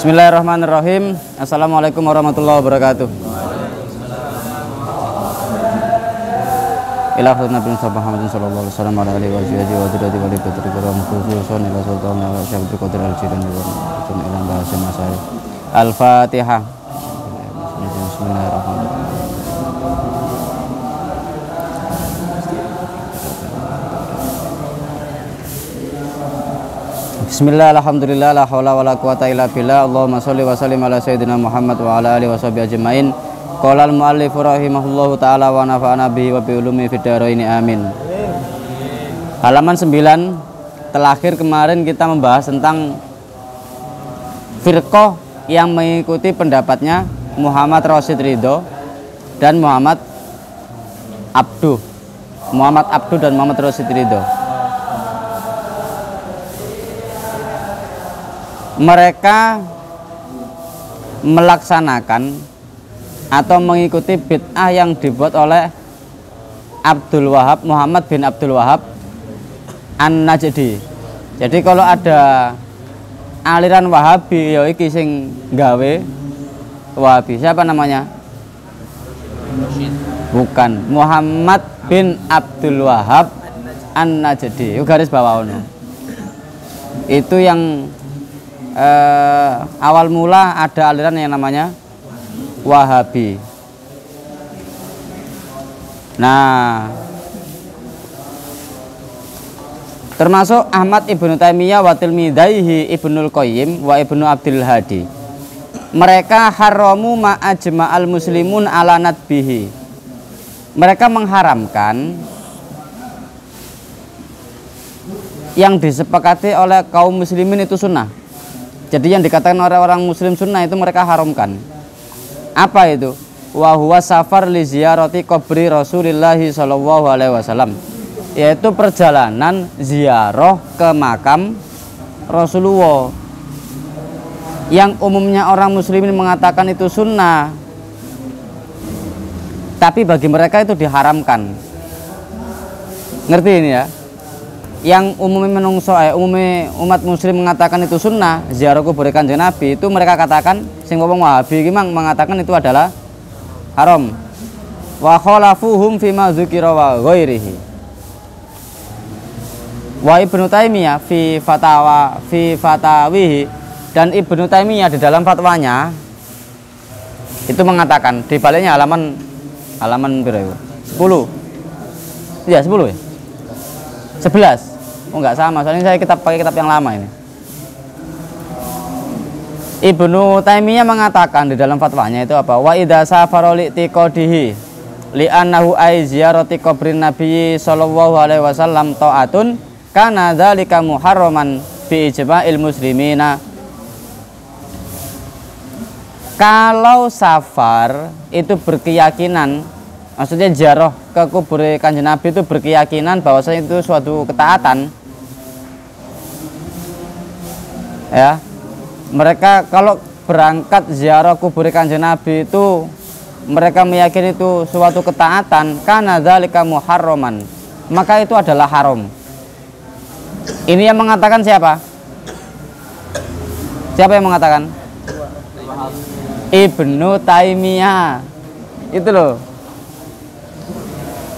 Bismillahirrahmanirrahim. Assalamualaikum warahmatullahi wabarakatuh. Ila khutbah Nabi Muhammad sallallahu alaihi wasallam ala alihi wa sahbihi wa dzurriyyati wa li badri karam khususan ila sultan wa syabdul qadir al-jilan wa ila bahasa masail. Al-Fatihah. Bismillahirrahmanirrahim. Bismillah, alhamdulillah, la hawla wa la quwata illa billah. Allahumma sholli wa sallim ala sayyidina Muhammad wa ala alihi wa sahbihi ajma'in. Qala al-muallif rahimahullahu ta'ala wa nafa'ana bihi wa bi ulumi fid dharain amin. Halaman 9 terakhir kemarin kita membahas tentang firqah yang mengikuti pendapatnya Muhammad Rashid Ridho dan Muhammad Abduh dan Muhammad Rashid Ridho. Mereka melaksanakan atau mengikuti bid'ah yang dibuat oleh Muhammad bin Abdul Wahab An-Najdi. Jadi kalau ada aliran Wahabi ya iki sing gawe Wahabi, siapa namanya? Bukan, Muhammad bin Abdul Wahab An-Najdi. Itu garis bawah ono. Itu yang awal mula ada aliran yang namanya Wahabi. Nah, termasuk Ahmad Ibnu Taimiyah wa tilmidaihi Ibnul Qayyim wa Ibnu Abdul Hadi. Mereka haramu ma ajma'al muslimun ala nadbihi. Mereka mengharamkan yang disepakati oleh kaum muslimin itu sunnah. Jadi yang dikatakan orang-orang muslim sunnah itu mereka haramkan. Apa itu? Wa huwa safar li ziyarati qabri Rasulillah sallallahu alaihi wasallam. Yaitu perjalanan ziarah ke makam Rasulullah. Yang umumnya orang muslimin mengatakan itu sunnah, tapi bagi mereka itu diharamkan. Ngerti ini ya? Yang umumnya umat muslim mengatakan itu sunnah, ziarah kubur Kanjeng Nabi, itu mereka katakan, sing wong Wahabi memang mengatakan itu adalah haram. Wa khalafuhum fima dzukira wa ghairihi. Wa Ibnu Taimiyah fi fatawihi, dan Ibnu Taimiyah di dalam fatwanya itu mengatakan, di baliknya halaman berapa? 10. Iya, 10 ya? 11. Oh enggak sama, soalnya saya pakai kitab yang lama ini. Ibnu Taimiyah mengatakan di dalam fatwanya itu apa? Wa idza safara li tiqadihi li annahu ay ziyarati qabrin nabiy sallallahu alaihi wasallam taatun kana dzalika muharraman bi ijma'il muslimina. Kalau safar itu berkeyakinan, maksudnya ziarah ke kubur Kanjeng Nabi itu berkeyakinan bahwasanya itu suatu ketaatan. Ya, mereka kalau berangkat ziarah kubur Kanjeng Nabi itu mereka meyakini itu suatu ketaatan, karena dzalika muharraman, maka itu adalah haram. Ini yang mengatakan siapa? Siapa yang mengatakan? Ibnu Taimiyah. Itu loh.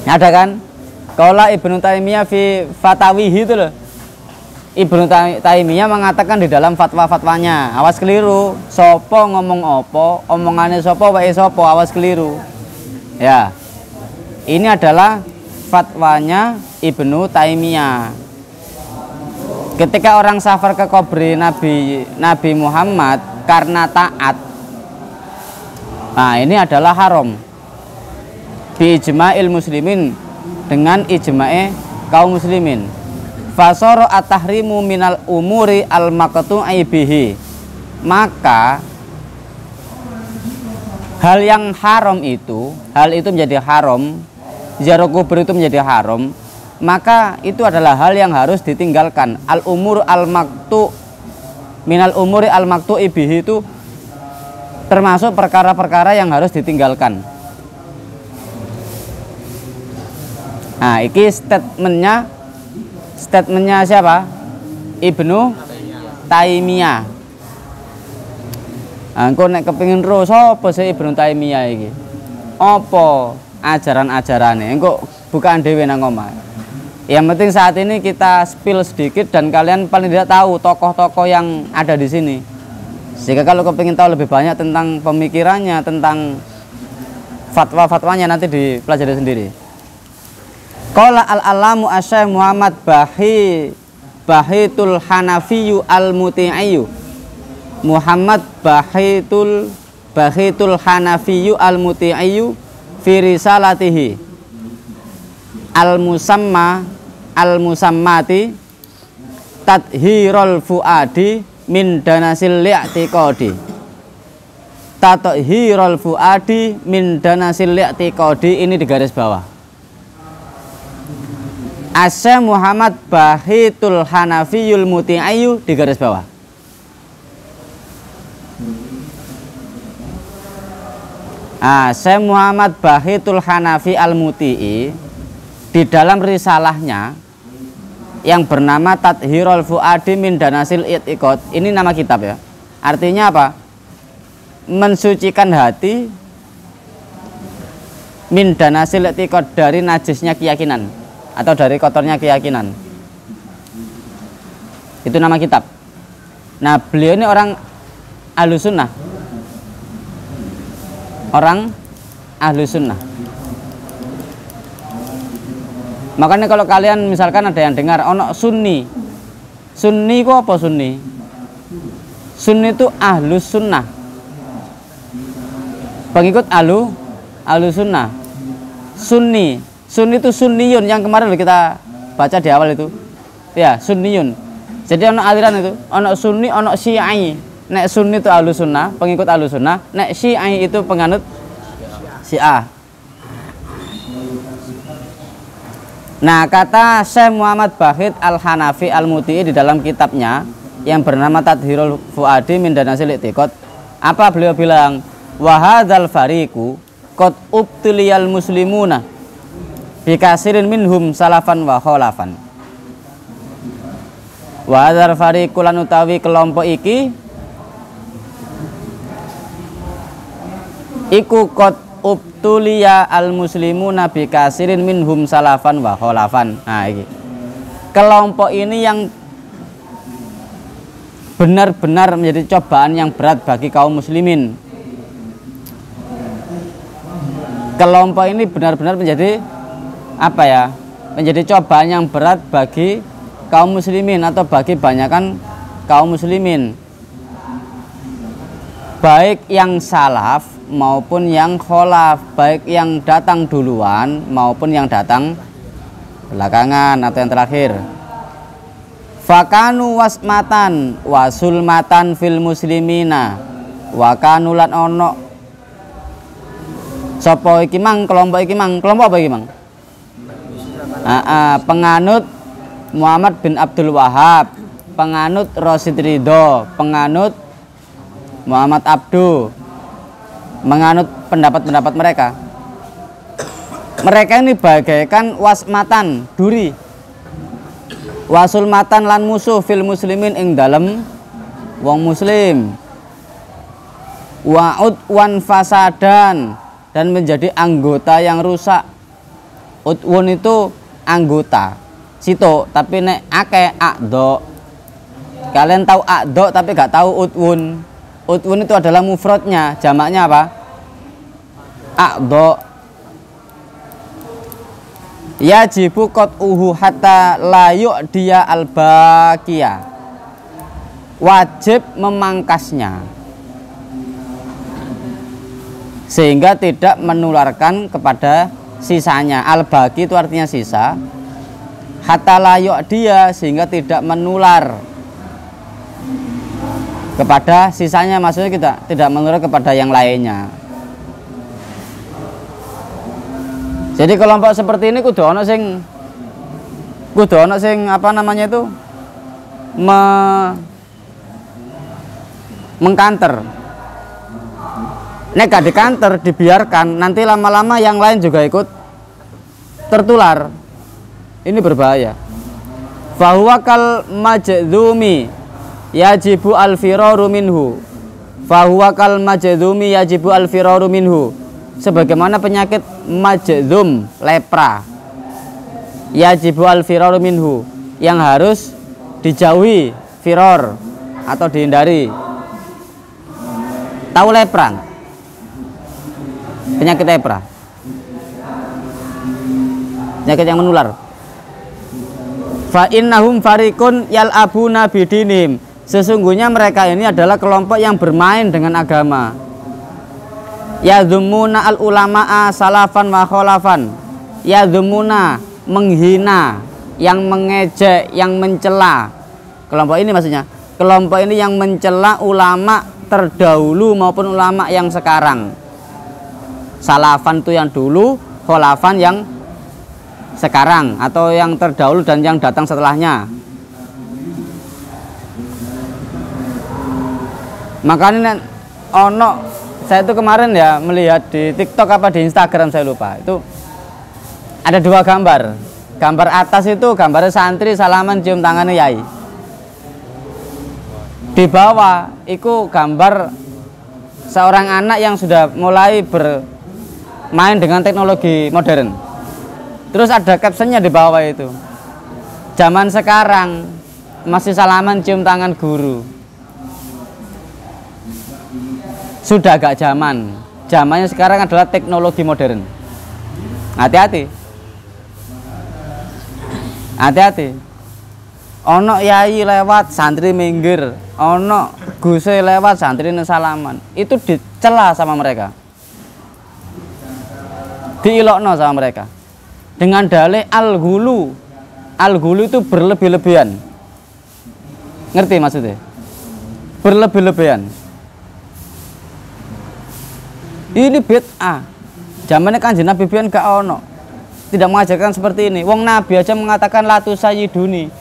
Ada kan? Qala Ibnu Taimiyah fi fatawihi itu loh. Ibnu Taimiyah mengatakan di dalam fatwa-fatwanya, awas keliru, sopo ngomong opo, omongannya sopo wae sopo, awas keliru. Ya. Ini adalah fatwanya Ibnu Taimiyah. Ketika orang safar ke kubur Nabi Muhammad karena taat, nah ini adalah haram. Bi ijma'il muslimin, dengan ijma'e kaum muslimin. Fasara at-tahrimu minal umuri al-maqtu'i bihi. Maka hal yang haram itu, hal itu menjadi haram, ziarah kubur itu menjadi haram, maka itu adalah hal yang harus ditinggalkan. Al-umur al-maqtu' minal umuri al-maqtu'i bihi itu termasuk perkara-perkara yang harus ditinggalkan. Nah, ini statementnya siapa? Ibnu Taimiyah. Engko nek kepengin ro sapa sih Ibnu Taimiyah iki? Apa ajaran-ajarane? Engko bukan dhewe nang omah. Yang penting saat ini kita spill sedikit dan kalian paling tidak tahu tokoh-tokoh yang ada di sini. Jika kalau kepengin tahu lebih banyak tentang pemikirannya, tentang fatwa-fatwanya nanti dipelajari sendiri. Qala al-alamu Asy-Syaikh Muhammad Bahitul Hanafiyu al-Muti'iyyu. Muhammad Bahitul Hanafiyu al-Muti'iyyu fi risalatihi al-musammati Tathhirul Fuadi min danasil li'tiqadi. Tathhirul Fuadi min danasil li'tiqadi, ini di garis bawah. Asy-Syaikh Muhammad Bahitul Hanafiyul Muti'iyyu di garis bawah. Syekh Muhammad Bahitul Hanafi Al-Muti'i di dalam risalahnya yang bernama Tathhirul Fuadi min Danasil I'tiqad, ini nama kitab ya. Artinya apa? Mensucikan hati min Danasil I'tiqad, dari najisnya keyakinan atau dari kotornya keyakinan. Itu nama kitab. Nah, beliau ini orang Ahlus Sunnah. Orang Ahlus Sunnah. Makanya kalau kalian misalkan ada yang dengar ono Sunni. Sunni itu apa Sunni? Sunni itu Ahlus Sunnah. Pengikut Ahlus Sunnah. Sunni. Sunni itu Sunniyun yang kemarin kita baca di awal itu. Ya, Sunniyun. Jadi ono aliran itu, ono Sunni, ono Syi'i. Nek Sunni itu Ahlus Sunnah, pengikut Ahlus Sunnah. Nek Syi'i itu penganut Syiah. Nah, kata Syekh Muhammad Bahid Al-Hanafi Al-Muti'i di dalam kitabnya yang bernama Tathhirul Fuadi min Danasil I'tiqad, apa beliau bilang? Wa hadzal fariqu qad ubtiliyal muslimuna bi kasirin minhum salafan wa khalafan. Wa hadzal fariqu lan utawi kelompok iki iku qad ubtuliya al muslimuna bi kasirin minhum salafan wa khalafan. Nah, iki. Kelompok ini yang benar-benar menjadi cobaan yang berat bagi kaum muslimin. Kelompok ini benar-benar menjadi apa ya? Menjadi cobaan yang berat bagi kaum muslimin atau bagi banyakan kaum muslimin. Baik yang salaf maupun yang kholaf, baik yang datang duluan maupun yang datang belakangan atau yang terakhir. Fakanu wasmatan wasulmatan fil muslimina wa kanu lan ono sapa iki mang, kelompok iki mang, kelompok apa iki mang? Penganut Muhammad bin Abdul Wahab, penganut Rasid Ridho, penganut Muhammad Abdu, menganut pendapat-pendapat mereka. Mereka ini bagaikan wasmatan, duri, wasulmatan lan musuh fil muslimin ing dalem wong muslim, wa'ud wan fasadan, dan menjadi anggota yang rusak. Udwun itu anggota situ, tapi nek akeh akdo. Kalian tahu akdo tapi gak tahu udwun. Udwun itu adalah mufradnya, jamaknya apa? Akdo. Yajibu qat'uhu hatta la yu'diya al-baqiyah. Wajib memangkasnya sehingga tidak menularkan kepada sisanya. Al-baqi itu artinya sisa. Hatta la yu'diya, sehingga tidak menular kepada sisanya, maksudnya kita tidak menular kepada yang lainnya. Jadi kelompok seperti ini kudu ono sing apa namanya itu mengkanter. Nek gak dikanter, dibiarkan, nanti lama-lama yang lain juga ikut tertular. Ini berbahaya. Fahuwa kal majdumi yajibu al-firaru minhu Fahuwa kal majdzumi yajibu al firaru minhu. Sebagaimana penyakit majdzum, lepra. Yajibu al firaru minhu, yang harus dijauhi, firor atau dihindari. Tahu lepra? Penyakit lepra. Penyakit yang menular. Fa innahum farikun yal'abuna bidinim. Sesungguhnya mereka ini adalah kelompok yang bermain dengan agama. Yadzumuna al ulama'a salafan wa khalafan. Yadzumuna, menghina, yang mengejek, yang mencela. Kelompok ini maksudnya, kelompok ini yang mencela ulama terdahulu maupun ulama yang sekarang. Salafan itu yang dulu, khalafan yang sekarang atau yang terdahulu dan yang datang setelahnya. Makanya saya itu kemarin ya melihat di TikTok apa di Instagram saya lupa, itu ada dua gambar. Gambar atas itu gambar santri salaman cium tangannya yai. Di bawah itu gambar seorang anak yang sudah mulai bermain dengan teknologi modern. Terus ada captionnya di bawah itu, zaman sekarang masih salaman cium tangan guru. Sudah agak zaman. Zamannya sekarang adalah teknologi modern. Hati-hati. Hati-hati. Ono yai lewat santri minggir, ono guse lewat santri salaman. Itu dicela sama mereka. Diilokno sama mereka. Dengan dalih al-ghulu. Al-ghulu itu berlebih-lebihan. Ngerti maksudnya? Berlebih-lebihan. Ini bid'ah. Zamannya Kanjeng Nabi biyen gak ono. Tidak mengajarkan seperti ini. Wong Nabi aja mengatakan la tusayyiduni.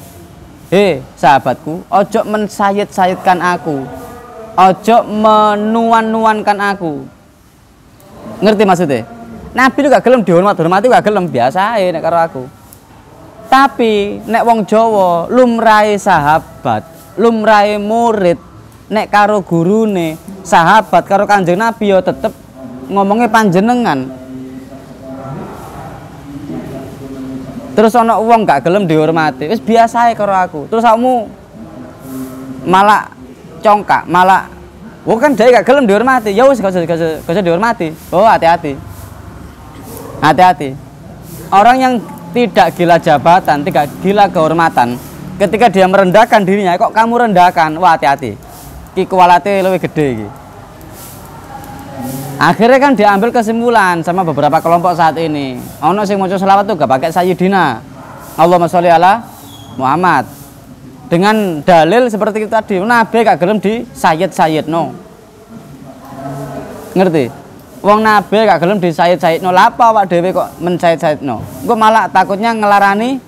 Sahabatku, ojo mensayid-sayidkan aku. Ojo menuan-nuankan aku. Ngerti maksudnya? Nabi itu gak gelem dihormati gak gelem, biasa ae nek karo aku. Tapi nek wong Jawa lumrahe sahabat, lumrahe murid nek karo gurune, sahabat karo Kanjeng Nabi ya tetep ngomongnya panjenengan. Terus ana wong gak gelem dihormati, wis biasa ae karo aku. Terus kamu malah congkak, malah kan dia gak gelem dihormati, ya wis gak usah dihormati. Oh, hati-hati. Hati-hati. Orang yang tidak gila jabatan, tidak gila kehormatan, ketika dia merendahkan dirinya, kok kamu rendahkan? Wah, hati-hati. Ki kualate lebih gede iki. Akhirnya kan diambil kesimpulan sama beberapa kelompok saat ini. Ono sing maca selawat tuh gak pakai sayyidina. Allahumma sholli ala Muhammad. Dengan dalil seperti itu tadi, Nabi gak gelem di sayyid-sayyidno. Ngerti? Wong Nabi gak gelem disayid-sayidno, lha apa awak dhewe kok mensayid-sayidno? Engko malah takutnya ngelarani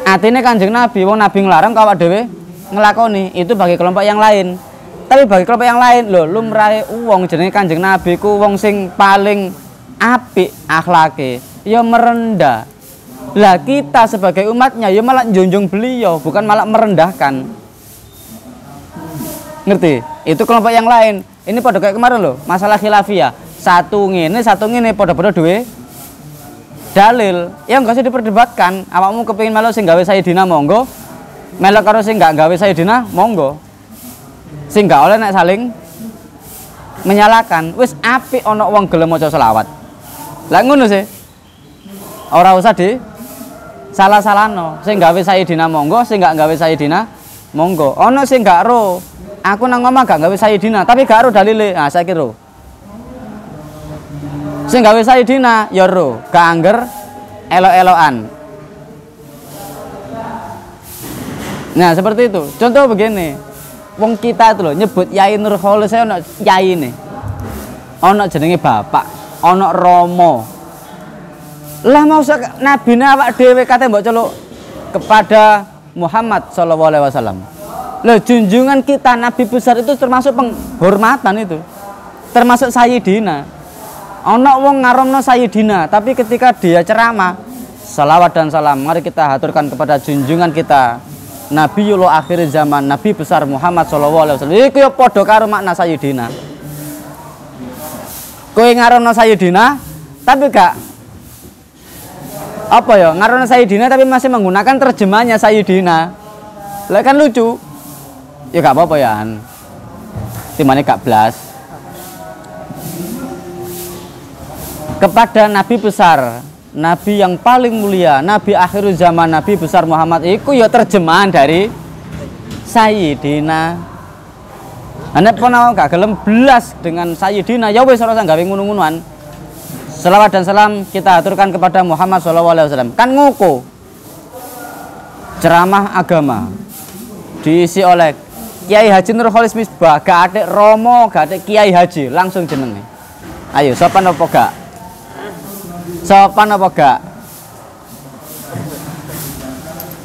atine Kanjeng Nabi. Wong Nabi nglarang kok awak dhewe ngelakoni, itu bagi kelompok yang lain. Tapi bagi kelompok yang lain lho, lumrahe wong jenenge Kanjeng Nabi ku wong sing paling apik akhlake, ya merendah. Lah kita sebagai umatnya ya malah njunjung beliau, bukan malah merendahkan. Ngerti? Itu kelompok yang lain. Ini pada kayak kemarin loh, masalah khilafiyah. Satu ngene pada duwe dalil. Ya enggak usah diperdebatkan. Awakmu kepengin melu sing gawe Sayyidina monggo. Melu karo sing enggak gawe Sayyidina monggo. Sing enggak oleh nek saling menyalahkan. Wis apik ana wong gelem maca selawat. Lah ngono sih. Ora usah di salah-salahno. Sing gawe Sayyidina monggo, sing enggak gawe Sayyidina monggo. Ana sing enggak ro. Aku nang ngomong gak gawe Sayyidina, tapi gak ro dalile. Nah, saiki ro. Sing gawe Sayyidina ya ro, gak angger elok-elokan. Nah, seperti itu. Contoh begini. Wong kita itu loh nyebut Yai Nur Khalis, saya ono yai nih. Ono jenenge bapak, ono romo. Lah mau nabine awak dhewe kate mbok celuk kepada Muhammad sallallahu alaihi wasallam. Loh, junjungan kita Nabi besar itu termasuk penghormatan itu. Termasuk Sayyidina. Ono wong ngaromno Sayyidina, tapi ketika dia ceramah, salawat dan salam mari kita haturkan kepada junjungan kita Nabiyul akhir zaman, Nabi besar Muhammad sallallahu alaihi wasallam. Iku ya padha karo makna Sayyidina. Kowe ngarono Sayyidina tapi gak apa ya, ngarono Sayyidina tapi masih menggunakan terjemahnya Sayyidina. Lah kan lucu. Ya gak apa-apa ya. Timane gak blas. Kepada Nabi besar, Nabi yang paling mulia, Nabi akhir zaman, Nabi besar Muhammad, itu ya terjemahan dari Sayyidina. Nek pun gak gelem blas dengan Sayyidina, ya wis ora usah gawe ngono-ngonoan. Selawat dan salam kita aturkan kepada Muhammad SAW. Kan ngoko ceramah agama diisi oleh Kiai Haji Nurholis Misbah, gak ada Romo, gak ada Kiai Haji, langsung jenenge. Ayo, sopan apa gak? Sopan apa gak?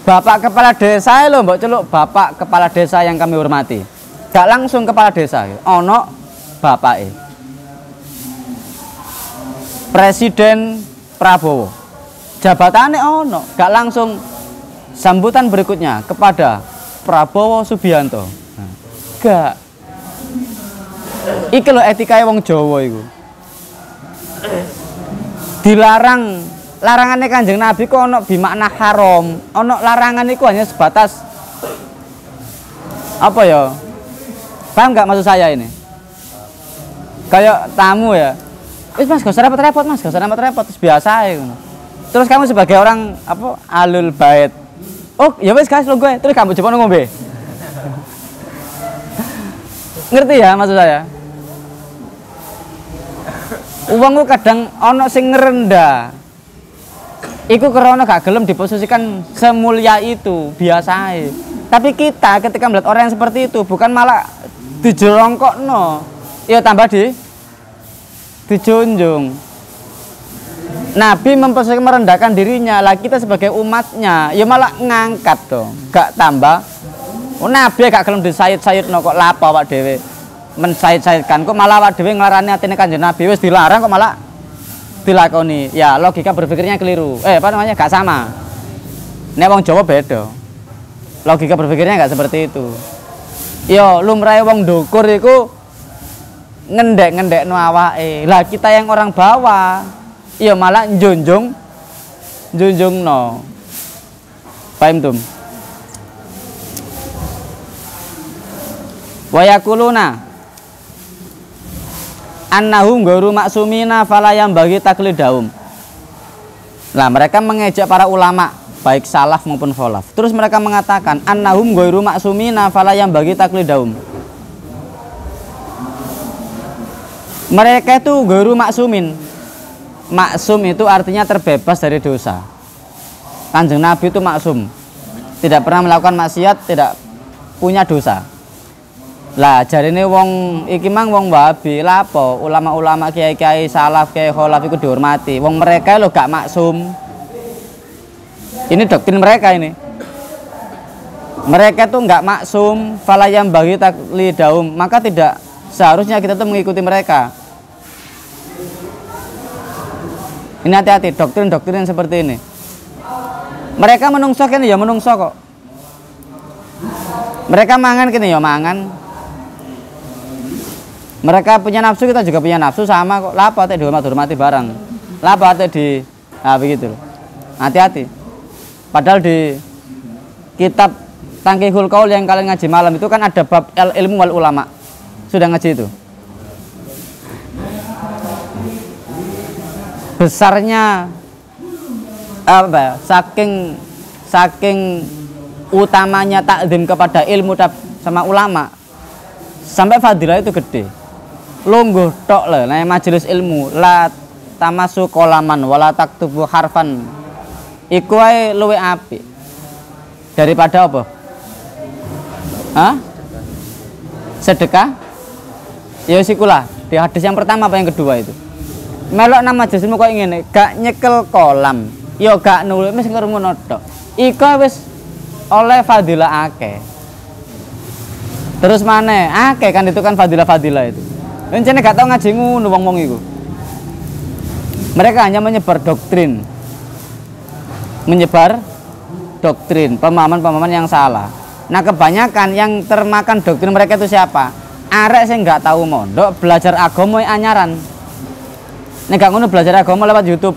Bapak kepala desa lho, mbok celuk Bapak kepala desa yang kami hormati. Gak langsung kepala desa, ono bapake. Presiden Prabowo. Jabatannya ono, gak langsung sambutan berikutnya kepada Prabowo Subianto. Gak. Iki lho etikae wong Jawa iku. Dilarang, larangannya Kanjeng Nabi kok ono bimakna haram. Ono larangan iku hanya sebatas apa ya? Paham gak maksud saya ini? Kayak tamu ya. Mas gak usah repot-repot mas, gak usah repot-repot, biasa ya. Terus kamu sebagai orang apa alul bait, oh ya wes guys lo gue, terus kamu coba ngombe. Ngerti ya maksud saya? Uangku kadang ono sing ngerendah. Iku karena gak gelem diposisikan semulia itu, biasa. Tapi kita ketika melihat orang yang seperti itu bukan malah dijerongkokno, ya tambah dijunjung. Nabi memposisikan merendahkan dirinya, lah kita sebagai umatnya ya malah ngangkat dong, gak tambah. Oh, Nabi gak gelem disayid-sayidno kok lapo awak dhewe mensayid-sayidkan, kok malah awak dhewe nglarani atine Kanjeng Nabi wis dilarang kok malah dilakoni. Ya logika berpikirnya keliru. Apa namanya? Gak sama. Nek wong Jawa beda. Logika berpikirnya gak seperti itu. Yo lumrahe wong ndukur iku ngendek-ngendekno awake. Lah kita yang orang bawah ya malah njunjungno. Paham tum? Wa yaquluna annahum ghairu maksumina falayam bagi taklidahum. Nah, mereka mengejek para ulama baik salaf maupun khalaf. Terus mereka mengatakan annahum ghairu maksumina falayam bagi taklidahum. Mereka itu ghairu maksumin. Maksum itu artinya terbebas dari dosa. Kanjeng Nabi itu maksum, tidak pernah melakukan maksiat, tidak punya dosa. Lah jarine wong iki mang wong Wahabi lapo ulama-ulama kiai-kiai salaf kiai khalaf iku dihormati. Wong mereka lho gak maksum. Ini doktrin mereka ini. Mereka tuh nggak maksum, falayam bagi taklidaum, maka tidak seharusnya kita tuh mengikuti mereka. Ini hati-hati doktrin-doktrin seperti ini. Mereka menungso kene ya menungso kok. Mereka mangan kene ya mangan. Mereka punya nafsu, kita juga punya nafsu sama kok. Lapo ate dihormati barang. Lapo ate di begitu loh. Hati-hati. Padahal di kitab Tangkihul Qaul yang kalian ngaji malam itu kan ada bab ilmu wal ulama. Sudah ngaji itu. Besarnya apa? Saking utamanya takzim kepada ilmu sama ulama. Sampai fadilah itu gede. Lungguh tok lah nah majelis ilmu la tamasu qolaman wala taktubu harfan. Iku ae luwe apik daripada apa? Hah? Sedekah? Ya sikulah. Di hadis yang pertama apa yang kedua itu? Melok nama majelismu kok ngene, gak nyekel kolam. Ya gak nulis wis ngono tok. Iku wis oleh fadilah akeh. Terus mana? Akeh kan itu kan fadilah-fadilah itu. Encene gak tau ngaji ngono wong-wong iku. Mereka hanya menyebar doktrin. doktrin, pemahaman-pemahaman yang salah. Nah kebanyakan yang termakan doktrin mereka itu siapa? Arek sing nggak tahu mondok belajar agama yang anyaran. Nek gak ngono belajar agama lewat YouTube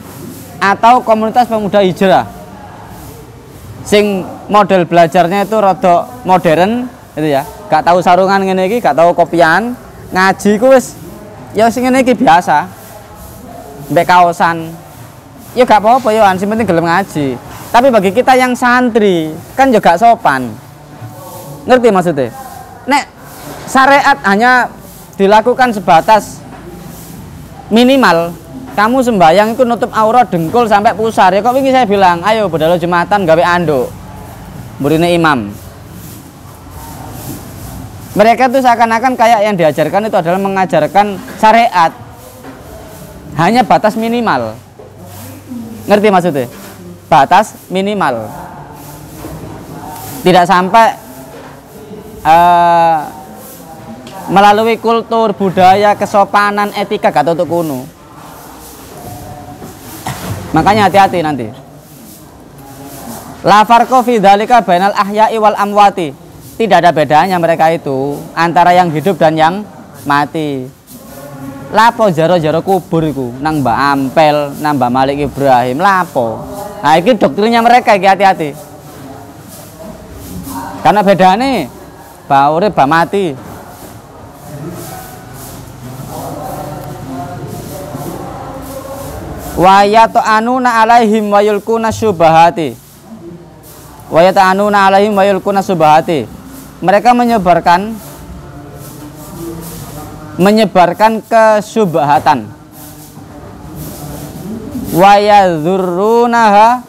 atau komunitas pemuda hijrah. Sing model belajarnya itu rada modern gitu ya. Gak tahu sarungan ngene iki, gak tahu kopian, ngaji ku wis ya sing ngene iki biasa. Mbek kaosan. Ya gak apa-apa ya, sing penting gelem ngaji. Tapi bagi kita yang santri kan juga sopan. Ngerti maksudnya? Nek syariat hanya dilakukan sebatas minimal, kamu sembahyang itu nutup aurat dengkul sampai pusar. Ya kok wingi saya bilang, ayo bedalo Jumatan gawe anduk. Murine imam. Mereka tuh seakan-akan kayak yang diajarkan itu adalah mengajarkan syariat. Hanya batas minimal. Ngerti maksudnya? Batas minimal. Tidak sampai melalui kultur, budaya, kesopanan, etika gak untuk kuno. Makanya hati-hati nanti. La farqa fi dzalika bainal ahya'i wal amwati. Tidak ada bedanya mereka itu antara yang hidup dan yang mati. Lapo jaro-jaro kubur iku nang Mbak Ampel, nang Mbak Malik Ibrahim, lapo. Nah, ini doktrinnya mereka, iki hati-hati. Karena bedane ba urip ba mati. Wa yata'anuna alaihim wa yulquna syubahati. Wa yata'anuna alaihim wa yulquna syubahati. Mereka menyebarkan kesyubhatan. Wa yadhurrunaha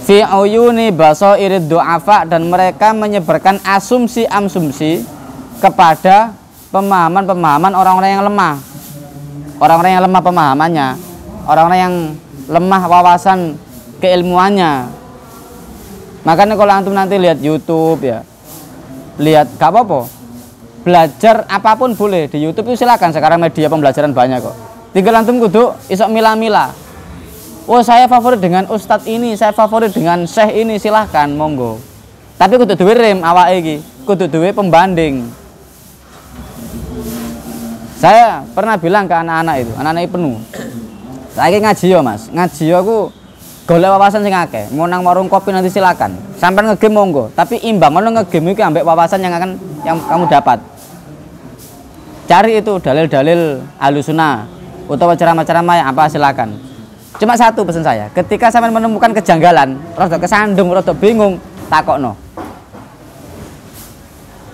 fi uyuni basairid du'afa, dan mereka menyebarkan asumsi-asumsi kepada pemahaman-pemahaman orang-orang yang lemah. Orang-orang yang lemah pemahamannya, orang-orang yang lemah wawasan keilmuannya. Makanya kalau antum nanti lihat YouTube ya, lihat gak apa-apa, belajar apapun boleh di YouTube itu silakan. Sekarang media pembelajaran banyak kok. Tinggal antum kudu isok mila-mila. Oh saya favorit dengan ustadz ini, saya favorit dengan syekh ini, silahkan monggo. Tapi kudu duwe rem awake iki, kudu duwe pembanding. Saya pernah bilang ke anak-anak itu, anak-anak penuh. Saya ngaji yo mas, ngaji yo aku golek wawasan sing akeh. Mau nang warung kopi nanti silakan. Sampai ngegame monggo, tapi imbang ngono ngegame iki ambek wawasan yang kamu dapat. Cari itu dalil-dalil Ahlussunnah utawa ceramah-ceramah yang apa silakan. Cuma satu pesan saya, ketika sampean menemukan kejanggalan, rada kesandung, rada bingung, takokno.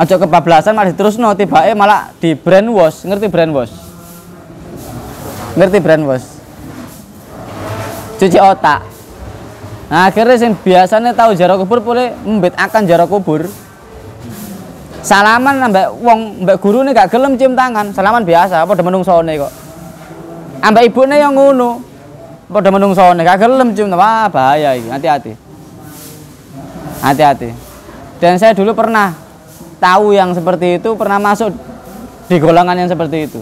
Aja kebablasan malah diterusno, tibake malah di brainwash. Ngerti brainwash? Ngerti brainwash? Cuci otak. Nah, akhirnya sing biasanya tahu jaro kubur boleh mbet akan jaro kubur. Salaman ambek wong, mbek gurune gak gelem cium tangan, salaman biasa, padha menungsone kok. Ambek ibune yang ngono. Padha menungsone gak gelem cium, wah bahaya iki, hati-hati. Hati-hati. Dan saya dulu pernah tahu yang seperti itu, pernah masuk di golongan yang seperti itu.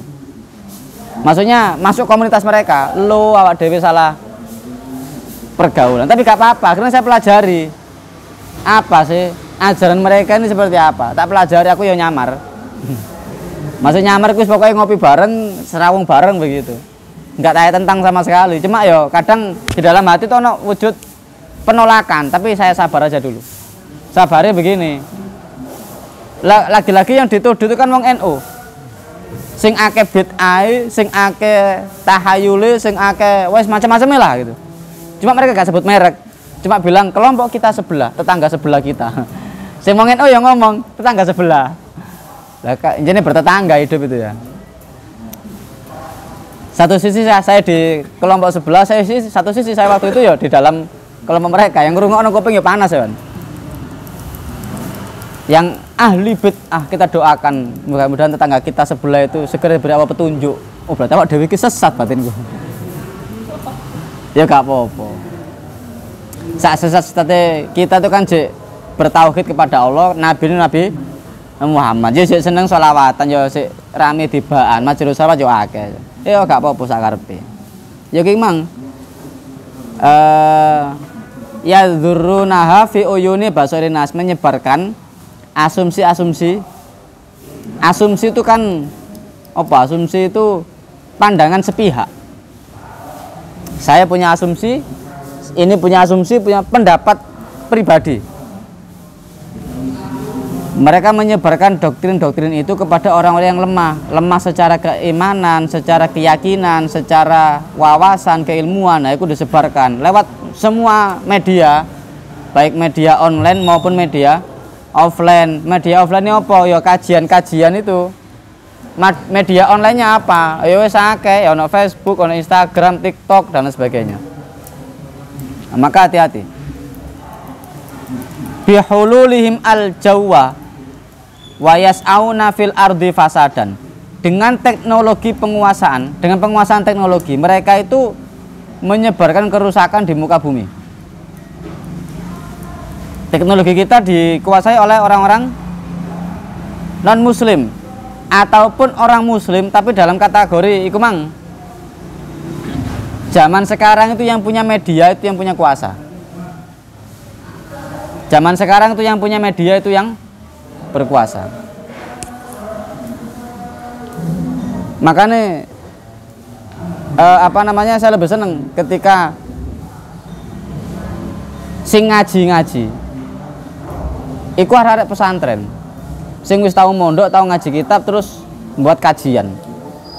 Maksudnya masuk komunitas mereka, lo awak dewe salah pergaulan. Tapi gak apa-apa, karena saya pelajari apa sih ajaran mereka ini seperti apa. Tak pelajari aku ya nyamar. Maksudnya nyamar aku pokoknya ngopi bareng, serawung bareng begitu. Nggak tanya tentang sama sekali. Cuma yo kadang di dalam hati tuh ono wujud penolakan, tapi saya sabar aja dulu. Sabarnya begini. Lagi-lagi yang dituduh itu kan wong NU. Sing akeh bid'ah, sing akeh tahayule, sing akeh wes macam-macam lah gitu. Cuma mereka gak sebut merek. Cuma bilang kelompok kita sebelah, tetangga sebelah kita. Sing wong NU yang ngomong tetangga sebelah. Lah jadi bertetangga hidup itu ya. Satu sisi saya di kelompok sebelah, satu sisi saya waktu itu ya di dalam kelompok mereka. Yang ngrungokno kuping ya panas ya, kan. Yang ahli bid'ah kita doakan mudah-mudahan tetangga kita sebelah itu segera beri apa petunjuk. Oh berarti awak dhewe iki sesat batinku. Ya gak apa-apa. Sak sesat-sesate kita itu kan jek bertauhid kepada Allah, Nabi Muhammad. Ya sik seneng sholawatan, ya sik rame tibaan, majelis sholawat yo akeh. Ya gak apa-apa sak karepe. Ya ki mang yadzurunaha fi uyuni basarinas, menyebarkan asumsi-asumsi. Asumsi itu kan apa? Asumsi itu pandangan sepihak. Saya punya asumsi, ini punya asumsi, punya pendapat pribadi. Mereka menyebarkan doktrin-doktrin itu kepada orang-orang yang lemah secara keimanan, secara keyakinan, secara wawasan, keilmuan. Nah, itu disebarkan lewat semua media, baik media online maupun media offline. Media offline ini apa? Ya kajian-kajian itu. Media online-nya apa? Ya wis akeh, ya ono Facebook, ono Instagram, TikTok dan sebagainya. Nah, maka hati-hati. Bihululihim al-jawwa wa yas'auna fil ardi fasadan. Dengan teknologi penguasaan, dengan penguasaan teknologi, mereka itu menyebarkan kerusakan di muka bumi. Teknologi kita dikuasai oleh orang-orang non muslim ataupun orang muslim tapi dalam kategori iku mang. Zaman sekarang itu yang punya media itu yang punya kuasa. Zaman sekarang itu yang punya media itu yang berkuasa. Makanya saya lebih seneng ketika sing ngaji iku arek pesantren sing wis tau mondok, tau ngaji kitab terus buat kajian,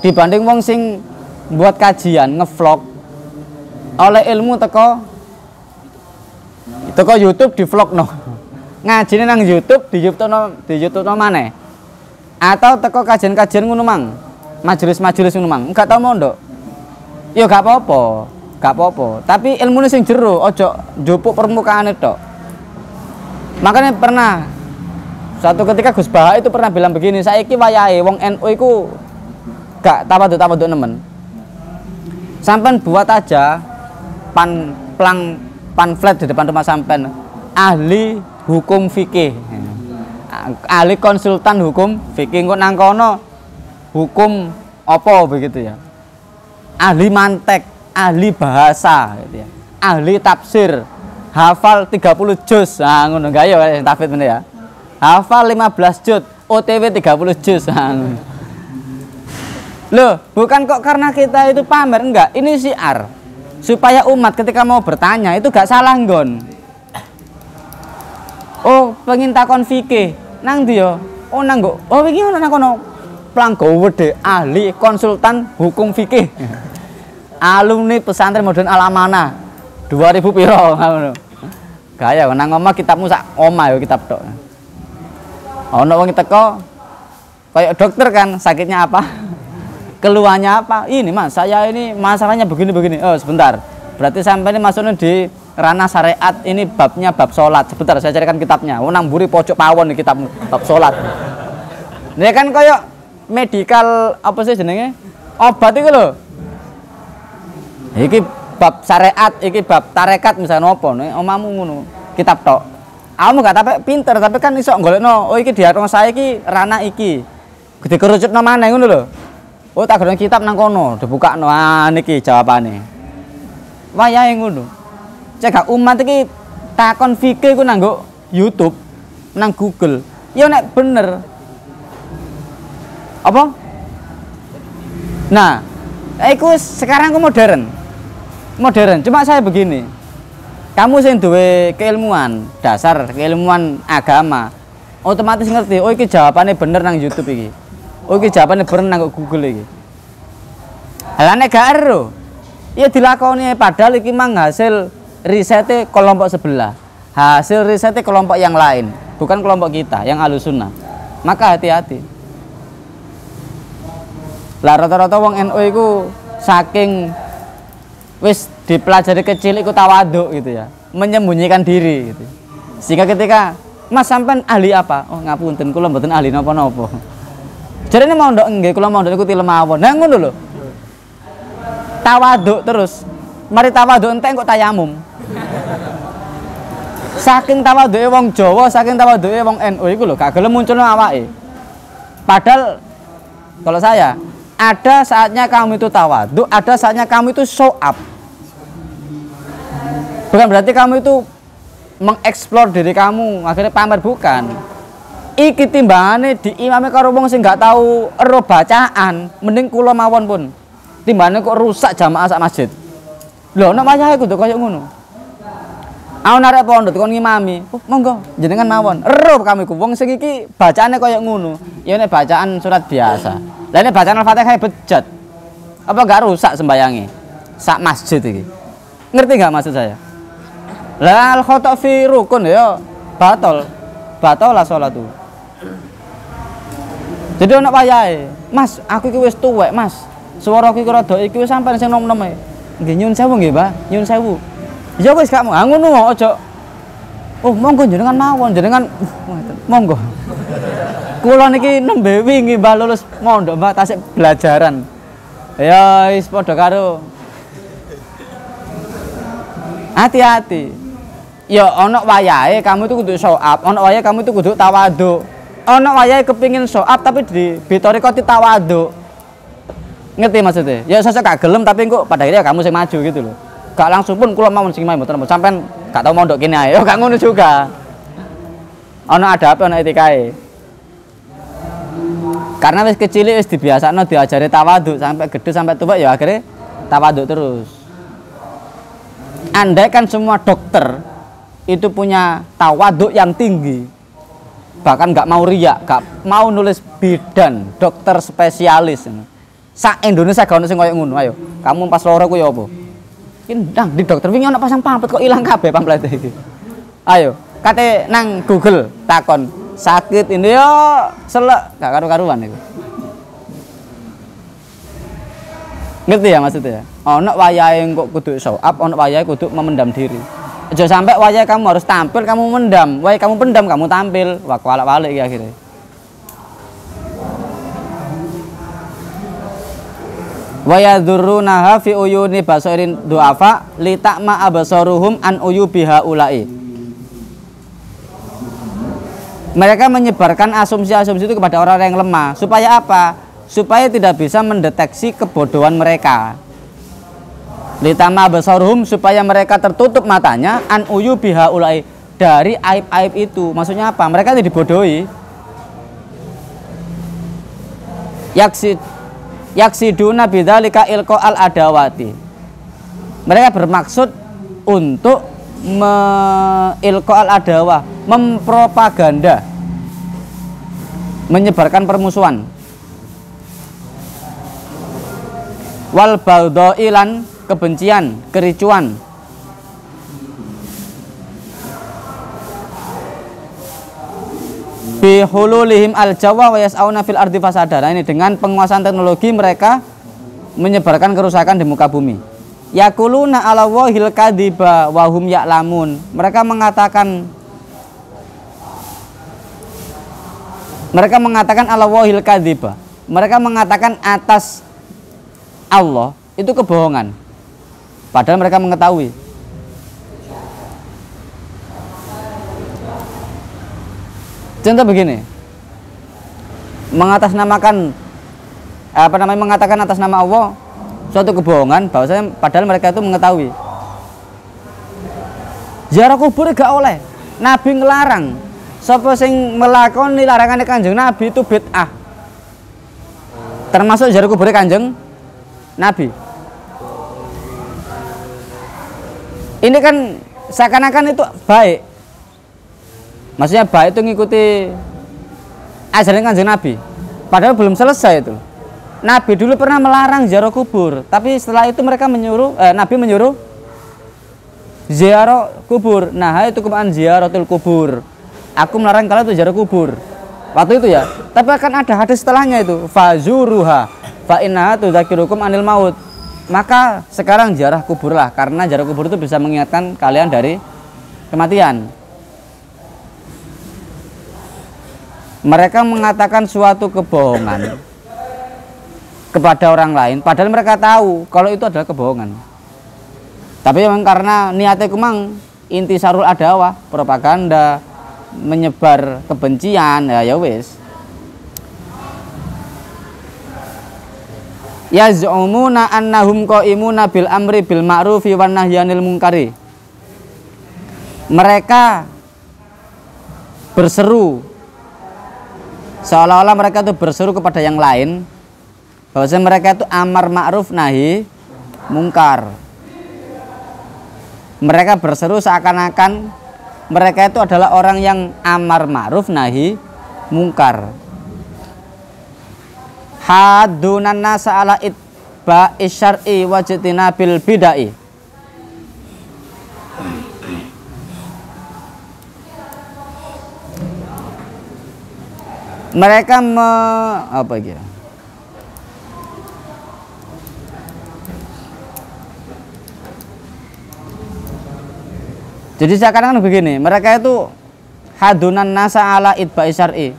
dibanding wong sing buat kajian ngevlog oleh ilmu teko YouTube di vlog no. Ngajine nang YouTube di YouTube no maneh. Atau teko kajian-kajian ngono mang. Majelis-majelis ngono mang. Enggak tau mondok. Ya gak apa-apa. Tapi ilmune sing jero, ojo njupuk permukaane tok. Makanya pernah suatu ketika Gus Baha itu pernah bilang begini, saiki wayahe wong NU iku gak tawaduk nemen. Sampean buat aja pamflet di depan rumah sampean, ahli hukum fikih, ahli konsultan hukum fikih, kok nang kono hukum apa begitu ya, ahli mantek, ahli bahasa gitu ya, ahli tafsir, hafal 30 juz, nah ngono gak ya tafsir bener ya, hafal 15 juz, OTW 30 juz. Loh, bukan kok karena kita itu pamer, enggak, ini syiar supaya umat ketika mau bertanya itu gak salah nggon. Oh, pengen takon fikih nang ndi yo? Oh nang nggo. Oh iki ono nang kono. Planggo wedhe ahli konsultan hukum fikih. Alumni pesantren modern Al-Amanah 2000 piro ngono. Gaya nang omah kitabmu sak omah yo kitab tok. Ono wong teko kayak dokter kan, sakitnya apa? Keluhannya apa? Ini Mas, saya ini masalahnya begini. Oh, sebentar. Berarti sampai ini masuknya di ranah syariat, ini babnya bab sholat. Sebentar saya carikan kitabnya. Nang mburi pojok pawon kitab bab sholat. Ini kan kayak medical apa sih jenenge? Obat itu loh. Iki bab syariat, iki bab tarekat misalnya apa nih? Omamu ngono kitab tok. Kamu gak tapi pinter, tapi kan iso golekno. Oh iki diagnosa iki ranah iki. Gede kerucutno maneh ngono lho. Oh tak gorong kitab nang kono, dibukakno. Ah niki jawabane. Wayahe ngono. Cek gak umat iki takon fikih ku nang YouTube, nang Google. Ya nek bener. Apa? Nah, iku sekarang ku modern. Cuma saya begini. Kamu sing duwe keilmuan dasar, keilmuan agama, otomatis ngerti. Oh iki jawabane bener nang YouTube iki. Oh iki jawabane bener nang Google iki. Lah nek gak ero, ya dilakoni padahal iki mang hasil risetnya kelompok sebelah. Hasil risetnya kelompok yang lain, bukan kelompok kita yang Ahlussunnah. Maka hati-hati. Lah rata-rata wong NU iku saking wis dipelajari kecil iku tawaduk gitu ya, menyembunyikan diri gitu. Sehingga ketika Mas sampean ahli apa? Oh ngapunten kula mboten ahli napa-napa. Jarene mondok nggih kula mondok niku tilem mawon. Nah ngono lho. Tawaduk terus. Mari tawaduk entek kok tayamum. Saking tawaduke wong Jawa, saking tawaduke wong NU iku lho gak gelem munculno awake. Padahal kalau saya ada saatnya kamu itu tawaduk, ada saatnya kamu itu show up. Bukan berarti kamu itu mengeksplor diri kamu akhirnya pamer, bukan. Iki timbangane diimami karo wong sing gak tahu ero bacaan, mending kula mawon pun. Timbangane kok rusak jamaah sak masjid. Lho nek wayahe kudu koyo ngono. Aku narek pondok kon ngimami. Oh, monggo jenengan mawon. Ero kami ku wong sing iki bacaane koyo ngono. Ya nek bacaan surat biasa. Lah nek bacaan Al-Fatihah bejat. Apa gak rusak sembayange? Sak masjid iki. Ngerti gak maksud saya? Lah al-khata' fi rukun ya batal. Batal lah salat itu. Jadi ana wayahe. Mas, aku iki wis tuwek, Mas. Swaraku iki rada iki wis sampean sing nom-nom e. Nggih nyuwun sewu nggih, Mbah. Nyuwun sewu. Ya wis gak mau. Ha ngono aja. Oh, monggo jenengan mawon, jenengan monggo. Kula niki nembe wingi Mbah lulus mondok, Mbah tasik belajaran. Ya wis padha karo hati-hati. Ya ana wayahe kamu itu kudu sho'ab, ana wayahe kamu itu kudu tawadhu. Ana wayahe kepingin sho'ab tapi di bitorikoti tawadhu. Ngerti maksudnya? Ya sosok gak gelem tapi kok pada akhirnya kamu sing maju gitu loh. Gak langsung pun kula mau sing mboten sampean gak tau mondok kene ae. Ya gak ngono juga. Ana adabe ana etikae. Karena wis kecil wis dibiasakno diajari tawadhu sampai gede sampai tua ya akhirnya tawadhu terus. Andai kan semua dokter itu punya tawadhu yang tinggi, bahkan nggak mau riak, nggak mau nulis bidan, dokter spesialis. Sak Indonesia gak ono sing koyo ngono. Ayo, kamu pas loro ku ya apa? Iki ndang di dokter wingi ono pasang pamflet kok ilang kabeh pamflet iki. Ayo, kate nang Google takon sakit ini yo selek gak karu-karuan iku. Ngerti ya maksudnya? Ono wayahe kok kudu show-up, ono wayahe kudu memendam diri. Aja sampai wayahe kamu harus tampil, kamu mendam. Wayahe kamu pendam, kamu tampil. Wah, walak-walik iki akhirnya. Wa yadurrunaha fi uyuni basairin du'afa li ta'ma absaruhum an uyubiha ulai. Mereka menyebarkan asumsi-asumsi itu kepada orang yang lemah. Supaya apa? Supaya tidak bisa mendeteksi kebodohan mereka. Litama basaruhum, supaya mereka tertutup matanya an uyu biha ulai, dari aib-aib itu. Maksudnya apa? Mereka ini dibodohi. Yaksiduna bidzalika ilqa al adawati. Mereka bermaksud untuk ilqa al adawah, mempropaganda, menyebarkan permusuhan. Wal baghdailan, kebencian, kericuan. Bihululihim al-jawa wa yas'auna fil ardi fasada. Nah, ini dengan penguasaan teknologi mereka menyebarkan kerusakan di muka bumi. Yaquluna 'ala wahil kadziba wa hum ya'lamun. Mereka mengatakan 'ala wahil kadziba. Mereka mengatakan atas Allah itu kebohongan. Padahal mereka mengetahui. Contoh begini, mengatakan atas nama Allah suatu kebohongan, bahwasanya padahal mereka itu mengetahui. Ziarah kubur gak oleh, Nabi ngelarang. Sapa sing melakoni larangane Kanjeng Nabi itu bid'ah. Termasuk ziarah kubur Kanjeng Nabi. Ini kan seakan-akan itu baik. Maksudnya baik itu ngikuti ajaran Kanjeng Nabi. Padahal belum selesai itu. Nabi dulu pernah melarang ziarah kubur, tapi setelah itu mereka Nabi menyuruh ziarah kubur. Nah, itu kemaan ziaratul kubur. Aku melarang kalian untuk ziarah kubur. Waktu itu ya. Tapi akan ada hadis setelahnya itu, fazuruha fa innaha tudzakirukum anil maut. Maka sekarang ziarah kuburlah, karena ziarah kubur itu bisa mengingatkan kalian dari kematian. Mereka mengatakan suatu kebohongan kepada orang lain, padahal mereka tahu kalau itu adalah kebohongan. Tapi memang karena niatnya kumang intisarul adawah, propaganda, menyebar kebencian, ya wis. Yaz'umuna annahum qa'imuna bil amri bil ma'rufi wan nahyi 'anil munkari. mereka berseru, seolah-olah mereka itu berseru kepada yang lain, bahwasanya mereka itu amar ma'ruf nahi mungkar. Mereka berseru seakan-akan mereka itu adalah orang yang amar ma'ruf nahi mungkar. Hadunan nasa ala itba'i syar'i wajtina bil bidai. Mereka apa gitu? Jadi seakan-akan begini, mereka itu hadunan nasa ala itba'i syar'i.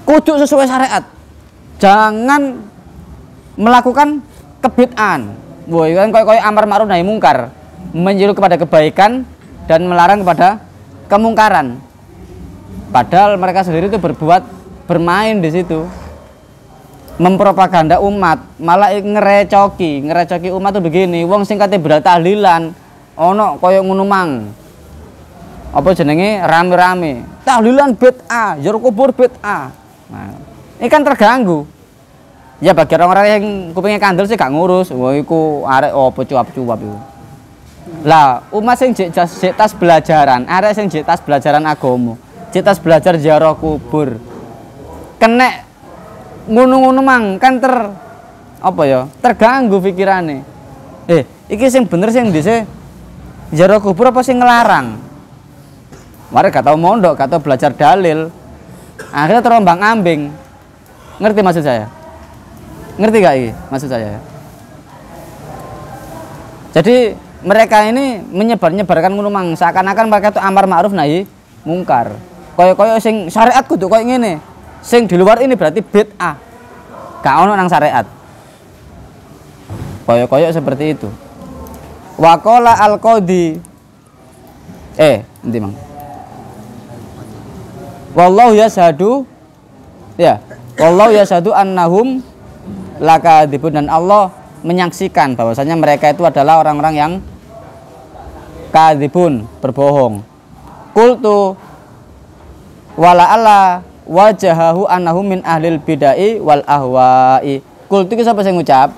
Kudu sesuai syariat. Jangan melakukan kebid'an. Woi, kan koyo amar ma'ruf nahi mungkar, menyuruh kepada kebaikan dan melarang kepada kemungkaran. Padahal mereka sendiri itu bermain di situ. Mempropaganda umat, malah ngerecoki umat tuh begini. Wong sing kate beral tahlilan, ono koyo ngono mang. Apa jenenge rame-rame. Tahlilan bid'ah, jero kubur bid'ah. Nah, ini kan terganggu. Ya bagi orang-orang yang kupingnya kandel sih gak ngurus. Wah iku arek apa cuap-cuap iku. Lah, umat sing jek tas belajaran, arek sing jek tas belajaran agama, jek tas belajar ziarah kubur. Kenek ngono-ngono mang kan apa ya? Terganggu pikirane. Iki sing bener sing dise ziarah kubur apa sing ngelarang? Mari gak tau mondok, gak tau belajar dalil. Akhirnya terombang ambing. Ngerti maksud saya? Ngerti gak ini maksud saya? Jadi mereka ini menyebarkan ngomong seakan-akan mereka itu amar ma'ruf nahi mungkar. Koyo-koyo sing syariat kudu koyo ngene. Sing di luar ini berarti bid'ah. Gak ono nang syariat. Koyo-koyo seperti itu. Waqala al-qadhi endi mang? Wallahu yashhadu ya, wallahu yashhadu annahum lakadzibun, dan Allah menyaksikan bahwasanya mereka itu adalah orang-orang yang kadzibun, berbohong. Qultu wala alla wajahahu annahum min ahlil bidai wal ahwa'i. Qultu iki sapa sing ngucap?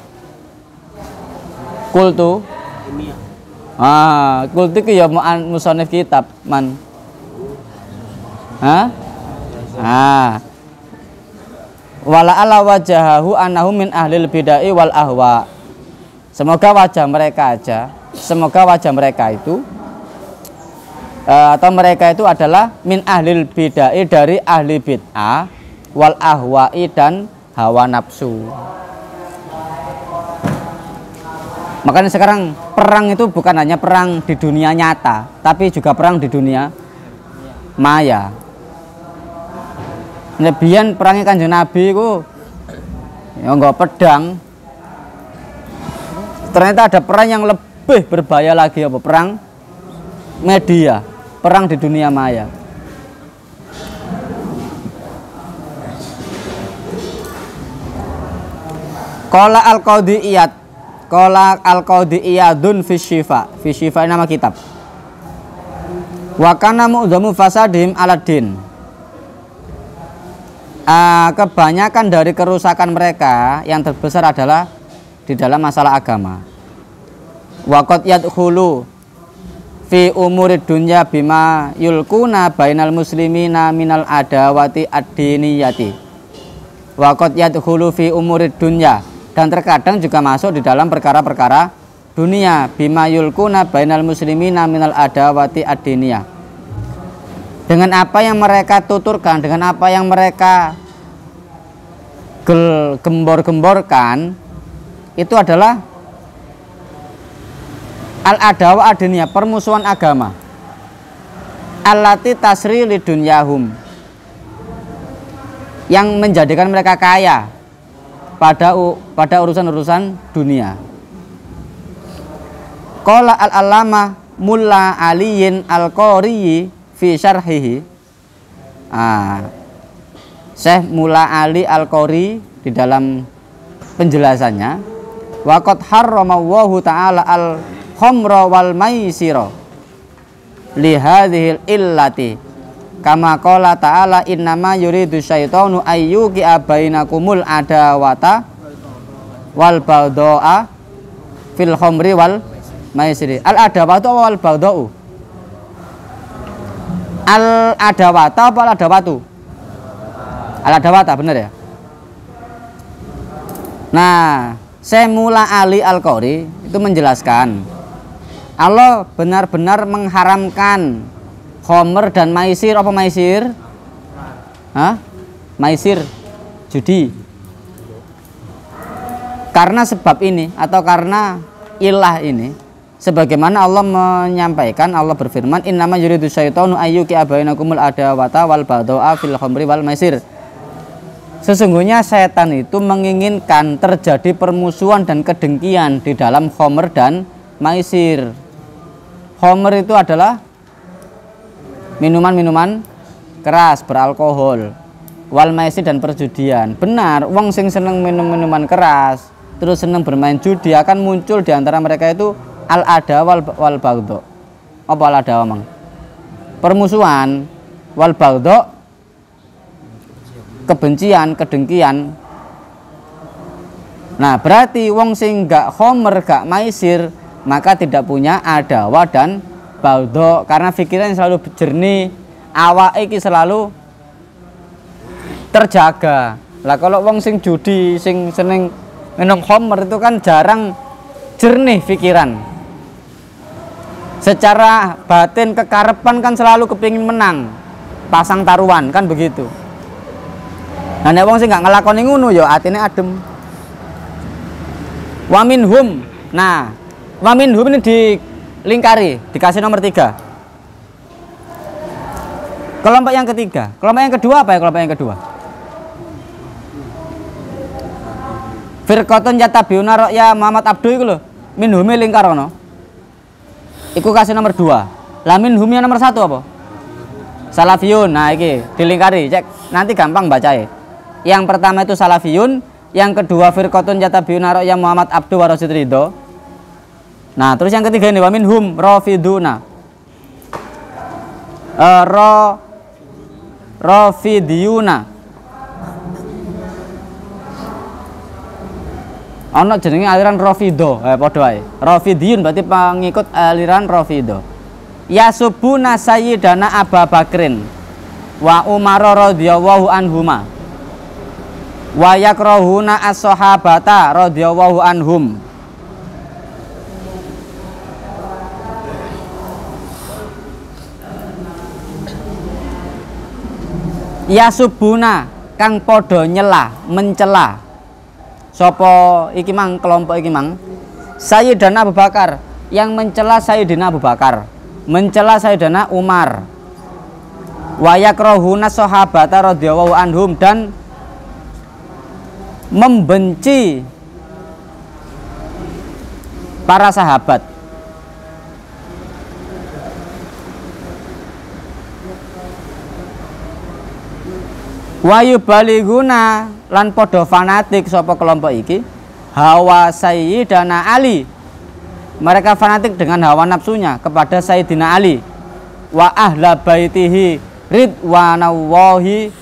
Qultu qultu iki ya musannif kitab man. Wala ala wajahahu annahum min ahlil bidai wal ahwa. Semoga wajah mereka itu atau mereka itu adalah min ahlil bidai, dari ahli bid'ah, wal ahwa'i, dan hawa nafsu. Makanya sekarang perang itu bukan hanya perang di dunia nyata, tapi juga perang di dunia maya. Nebian perangnya Kanjeng Nabi ku ya enggak pedang. Ternyata ada perang yang lebih berbahaya lagi, apa? Perang media, perang di dunia maya. Qala al-qadhi iyad, qala al-qadhi iyadun fi syifa nama kitab. Wa kana mu'dhamu fasadihim aladdin. Kebanyakan dari kerusakan mereka yang terbesar adalah di dalam masalah agama. Waqad yadkhulu fi umurid dunya bima yulkuna bainal muslimina minal adawati ad-diniyati. Waqad yadkhulu fi umurid dunya, dan terkadang juga masuk di dalam perkara-perkara dunia, bima yulkuna bainal muslimina minal adawati ad-diniyah, dengan apa yang mereka tuturkan, dengan apa yang mereka gembor-gemborkan, itu adalah al-adawa ad-diniyah, permusuhan agama. Allati tasri lidunyahum, yang menjadikan mereka kaya pada urusan-urusan dunia. Qala al-allamah Mulla Aliyin al-Qariyi fi syarhihi. Syekh Mulla Ali al-Qari di dalam penjelasannya, waqad harramallahu ta'ala al-khamra wal maisira lihadhil illati kama qala ta'ala innama yuridu syaitanu ayyuki bainakumul adawata wal baghdha'a fil khamri wal maisiri. Al adawatu wal baghdha'u? Al adawata apa al adawatu? Al adawata, bener ya? Nah, Semula Ali Al-Qori itu menjelaskan Allah benar-benar mengharamkan khamr dan maisir. Apa maisir? Hah? Maisir, judi. Karena sebab ini atau karena ilah ini, sebagaimana Allah menyampaikan, Allah berfirman, innama yuridu syaitanu ayyuki bainakumul adawata wal baghdha'a fil khamri wal maisir. Sesungguhnya setan itu menginginkan terjadi permusuhan dan kedengkian di dalam khamr dan maisir. Khamr itu adalah minuman-minuman keras beralkohol, wal maisir dan perjudian. Benar, wong sing seneng minum minuman keras terus seneng bermain judi akan muncul di antara mereka itu al adawa wal baghdha. Apa al adawa, Mang? Permusuhan, wal baghdha kebencian, kedengkian. Nah, berarti wong sing gak khamr, gak maisir, maka tidak punya adawa dan baghdha karena pikiran selalu jernih, awake iki selalu terjaga. Lah kalau wong sing judi, sing seneng minum khamr itu kan jarang jernih pikiran. Secara batin kekarepan kan selalu kepingin menang, pasang taruhan kan begitu. Nah, nek wong sing gak ngelakoni ngono ya atine adem. Wa minhum. Nah, wa minhum ini dilingkari, dikasih nomor 3. Kelompok yang ketiga. Kelompok yang kedua apa ya kelompok yang kedua? Firqatun yatabiuna ra'ya Muhammad Abdu iku lho. Minhumi lingkar ono. Iku kasih nomor 2. Lah minhumnya nomor 1 apa? Salafiyun. Nah, iki dilingkari, cek nanti gampang bacae. Yang pertama itu salafiyun, yang kedua firqatun yatabiuna ra'ya Muhammad Abdu wa Rasid Ridho. Nah, terus yang ketiga ini wa minhum rafiduna. Rafidiyuna. Ono jenenge aliran Rafidho, padha wae. Rafidiyun berarti pengikut aliran Rafidho. Yasubuna sayyidana Abu Bakrin wa Umar radhiyallahu anhuma. Wa yakrahuna as-sahabata radhiyallahu anhum. Yasubuna kang podo nyela, mencela. Sopo iki mang kelompok iki mang? Sayyidina Abu Bakar, yang mencela Sayyidina Abu Bakar, mencela Sayyidina Umar. Wa yakrahuna sahabata radhiyallahu anhum, dan membenci para sahabat. Wa yubaliguna lan podo fanatik sapa kelompok iki hawa Sayyidina Ali. Mereka fanatik dengan hawa nafsunya kepada Sayyidina Ali. Wa ahla baitihi ridwanallahi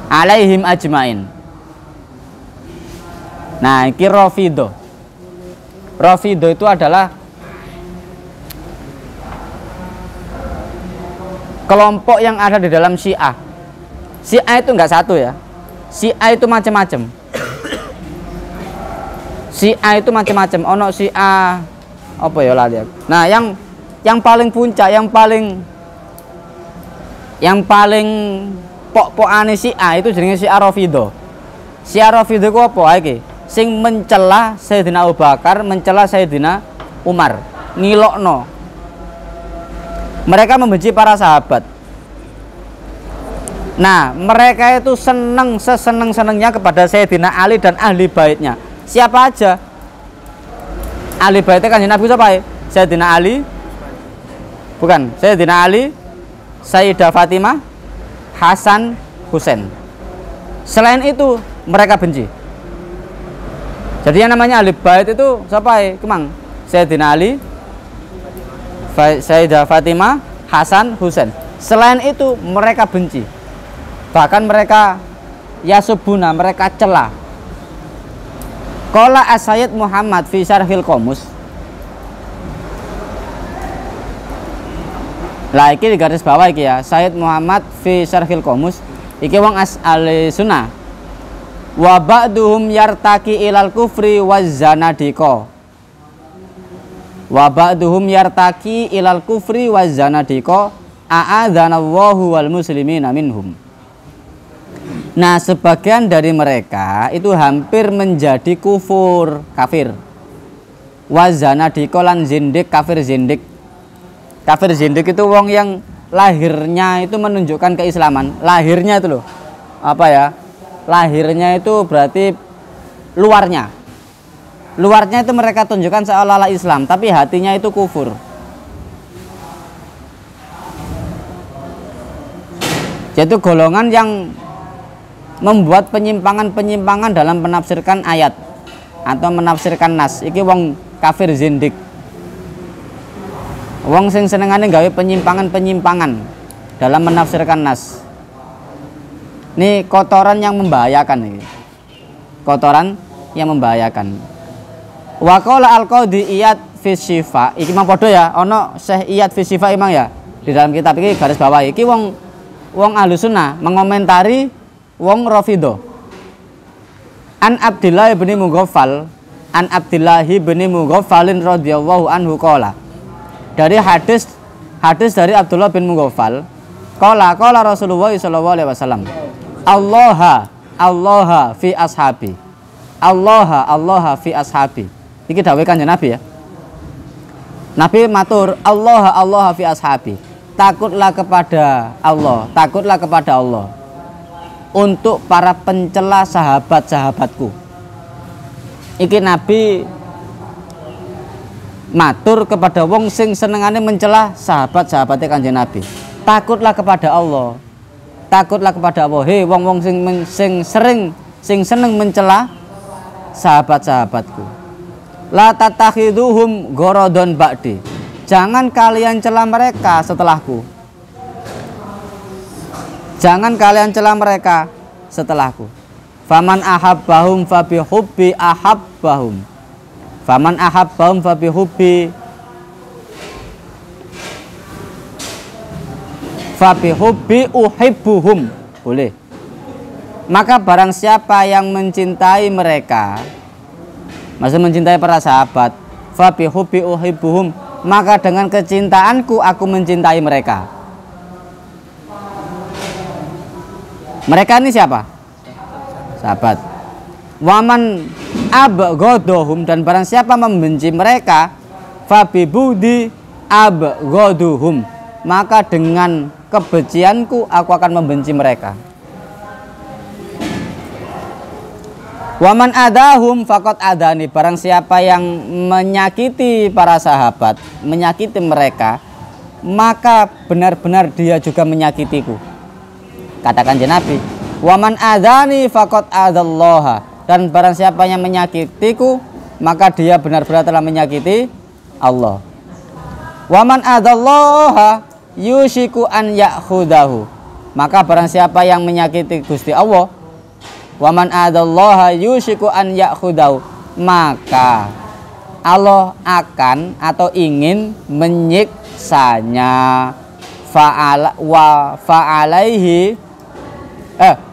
alaihim ajmain. Nah, iki Rafidho. Rafidho itu adalah kelompok yang ada di dalam Syiah. Syiah itu enggak satu ya. Syiah itu macam-macam. Syiah itu macam-macam. Ono Syiah apa ya lah dia. Nah, yang paling puncak, yang paling pok-pokane Syiah itu jenenge Syiah Rafidho. Syiah Rafidho ku apa iki? Sing mencela Sayyidina Abu Bakar, mencela Sayyidina Umar, ngilokno. Mereka membenci para sahabat. Nah, mereka itu seseneng-senengnya kepada Sayyidina Ali dan ahli baitnya. Siapa aja? Ahli baitnya kan Nabi siapa ya? Sayyidina Ali. Bukan, Sayyidina Ali, Sayyidah Fatimah, Hasan, Husain. Selain itu mereka benci. Jadi yang namanya ahli bait itu siapa ya? Kemang? Sayyidina Ali, Sayyidah Fatimah, Hasan, Husain. Selain itu mereka benci. Bahkan mereka yasubuna, mereka cela. Qala As-Sayyid Muhammad fi Syarhil Qomus. Lah iki di garis bawah iki ya, Sayyid Muhammad fi Syarhil Qomus. Iki wong ahli sunnah. Wa ba'duhum yartaki ilal kufri waz zanadiqa. Wa ba'duhum yartaki ilal kufri waz zanadiqa a'adzanallahu wal muslimina minhum. Nah, sebagian dari mereka itu hampir menjadi kufur, kafir. Waz zanadiqa lan zindik, kafir zindik. Kafir zindik itu wong yang lahirnya itu menunjukkan keislaman. Lahirnya itu loh. Apa ya? Lahirnya itu berarti luarnya. Luarnya itu mereka tunjukkan seolah-olah Islam, tapi hatinya itu kufur. Yaitu golongan yang membuat penyimpangan-penyimpangan dalam menafsirkan ayat atau menafsirkan nas. Iki wong kafir zindik. Wong sing senengane gawe penyimpangan-penyimpangan dalam menafsirkan nas. Ini kotoran yang membahayakan ini. Kotoran yang membahayakan. Wa qala al-Qadhi Iyad fi Syifa. Iki mang padha ya, ana Syekh Iyad fi Syifa imang ya. Di dalam kitab iki garis bawah iki wong Ahlus Sunnah mengomentari wong Rafidho. An Abdillah bin Mughaffal, an Abdillah bin Mughaffalin radhiyallahu anhu qala. Dari hadis dari Abdullah bin Mughaffal, qala Rasulullah sallallahu alaihi wasallam. Allah fi ashabi. Allah fi ashabi. Iki dawuh Kanjeng Nabi ya. Nabi matur, Allah fi ashabi. Takutlah kepada Allah, takutlah kepada Allah untuk para pencela sahabat-sahabatku. Iki Nabi matur kepada wong sing senengane mencela sahabat-sahabatnya Kanjeng Nabi. Takutlah kepada Allah. Takutlah kepada Allah. Hei wong-wong sing seneng mencela sahabat-sahabatku. La tatakhiduhum gorodon ba'di. Jangan kalian cela mereka setelahku. Jangan kalian cela mereka setelahku. Faman ahabbahum fabi hubbi ahabbahum. Faman ahabbahum fabi hubbi fabi hubbi uhibbuhum. Boleh. Maka barang siapa yang mencintai mereka, maksud mencintai para sahabat, fabi hubbi uhibbuhum, maka dengan kecintaanku aku mencintai mereka. Mereka ini siapa? Sahabat. Waman abghadohum, dan barang siapa membenci mereka, fabi budi abghaduhum, maka dengan kebencianku aku akan membenci mereka. Waman adahum faqad adani, barang siapa yang menyakiti para sahabat, menyakiti mereka, maka benar-benar dia juga menyakitiku. Katakan Nabi, waman adani faqad adallaha, dan barang siapa yang menyakitiku, maka dia benar-benar telah menyakiti Allah. Waman adallaha yushiku an ya'khudahu, maka barang siapa yang menyakiti Gusti Allah, waman adallaha yushiku an ya'khudahu, maka Allah akan atau ingin menyiksanya. Fa'alaihi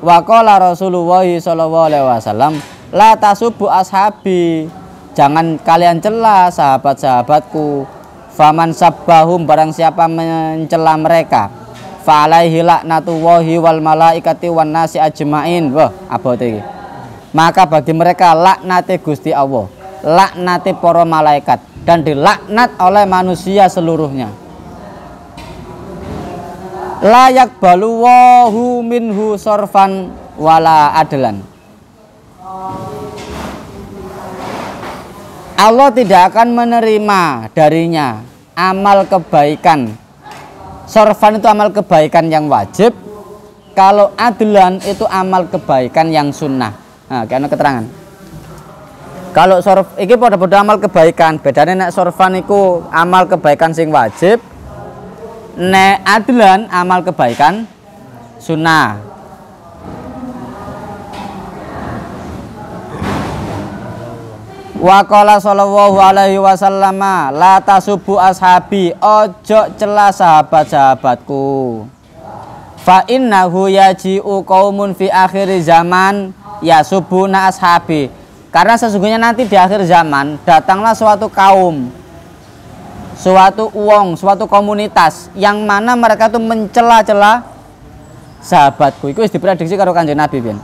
wa qala Rasulullah sallallahu alaihi wasallam, la tasubbu ashabi, jangan kalian cela sahabat-sahabatku. Faman sabbahum, barang siapa mencela mereka, fa'alaihi laknatullahi wal malaikati wan nasi ajmain. Wah, abote iki. Maka bagi mereka laknate Gusti Allah, laknate para malaikat, dan dilaknat oleh manusia seluruhnya. La yaqbalu wahu minhu sorfan wala adlan. Allah tidak akan menerima darinya amal kebaikan. Sorfan itu amal kebaikan yang wajib. Kalau adlan itu amal kebaikan yang sunnah. Nah, karena keterangan. Kalau sorf iki padha-padha amal kebaikan, bedane nek sorfan iku amal kebaikan sing wajib, nek adlan amal kebaikan sunnah. Wa qala sallallahu alaihi wasallam la tasubbu ashabi, ojo celah sahabat-sahabatku. Fa innahu yaji'u qaumun fi akhir zaman yasubuna ashabi. Karena sesungguhnya nanti di akhir zaman datanglah suatu kaum, suatu suatu komunitas yang mana mereka itu mencela-cela sahabatku. Itu diprediksi karo Kanjeng Nabi pian.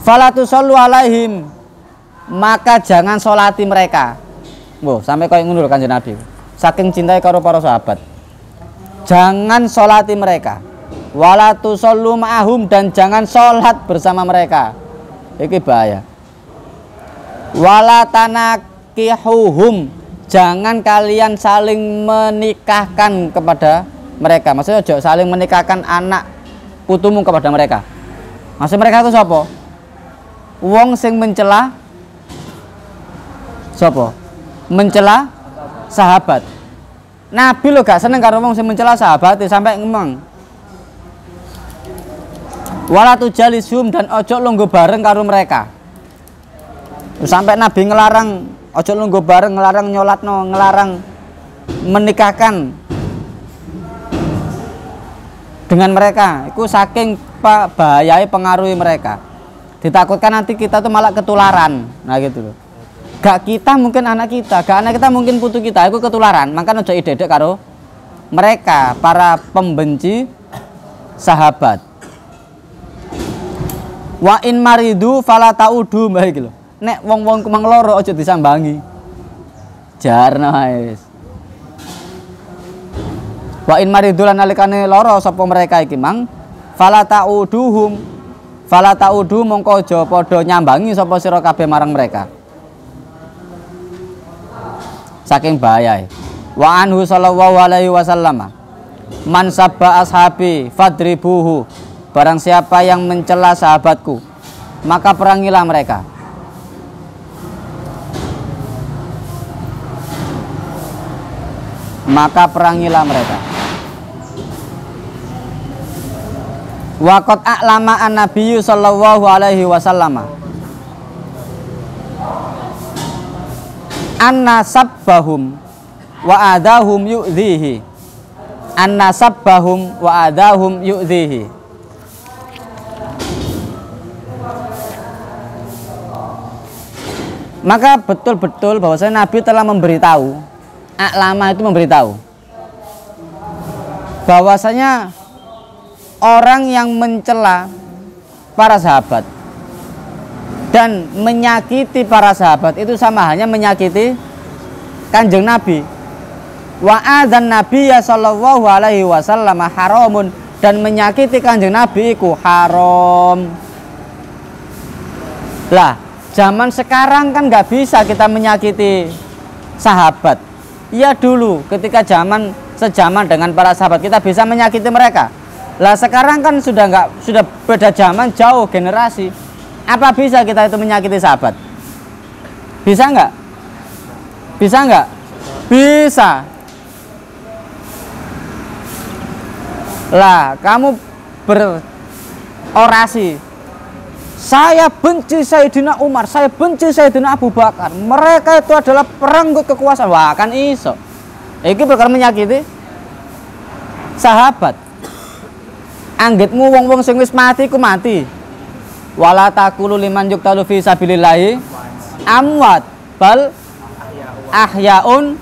Fala tusallu alaihim, maka jangan solati mereka. Wah, sampai kayak ngono Kanjeng Nabi. Saking cintai karo para sahabat. Jangan solati mereka. Wala tusallu ma'ahum, dan jangan sholat bersama mereka. Iki bahaya. Wala tanakihuhum, jangan kalian saling menikahkan kepada mereka. Maksudnya jangan saling menikahkan anak putumu kepada mereka. Maksud mereka itu siapa? Wong sing mencela siapa? Mencela sahabat. Nabi lo gak seneng karo wong sing mencela sahabat sampai ngomong. Wala tujalisuhum, dan ojo lungguh bareng karo mereka. Sampai Nabi ngelarang ojo lungguh bareng, ngelarang nyolatno, ngelarang menikahkan dengan mereka. Itu saking bahayai pengaruhi mereka. Ditakutkan nanti kita tuh malah ketularan. Nah gitu loh. Gak kita mungkin anak kita, gak anak kita mungkin putu kita, itu ketularan. Makanya ojo ide-ide karo mereka, para pembenci sahabat. Wa in maridu fala taudu, baik lho. Nek wong-wong kumang loro aja disambangi. Jarno wis. Wa in maridu lan nalikane loro sapa mereka iki mang fala tauduhum. Fala taudu mongko aja padha nyambangi sapa sira kabeh marang mereka. Saking bahaya. Wa anhu sallallahu alaihi wasallam. Man sabba ashabi fadribuhu. Barang siapa yang mencela sahabatku, maka perangilah mereka. Maka perangilah mereka. Waqad a'lama an-nabiyyu sallallahu alaihi wasallam anna sabbahum wa adahum yu'dhihi. Anna sabbahum wa adahum yu'dhihi. Maka betul-betul bahwasanya Nabi telah memberitahu, aklama itu memberitahu, bahwasanya orang yang mencela para sahabat dan menyakiti para sahabat itu sama halnya menyakiti Kanjeng Nabi. Wa adzan nabiyya sallallahu alaihi wasallam haramun, dan menyakiti Kanjeng Nabi itu haram. Lah, zaman sekarang kan nggak bisa kita menyakiti sahabat. Ya dulu ketika sejaman dengan para sahabat kita bisa menyakiti mereka. Lah sekarang kan sudah beda zaman, jauh generasi. Apa bisa kita itu menyakiti sahabat? Bisa nggak? Bisa nggak? Bisa. Lah kamu berorasi, saya benci Sayyidina Umar, saya benci Sayyidina Abu Bakar, mereka itu adalah perenggut kekuasaan. Wah kan iso. Iki perkara menyakiti sahabat. Anggitmu wong-wong sing wis mati ku mati. Wala taqulu liman yuqtalu fi sabilillahi amwat bal ahyaun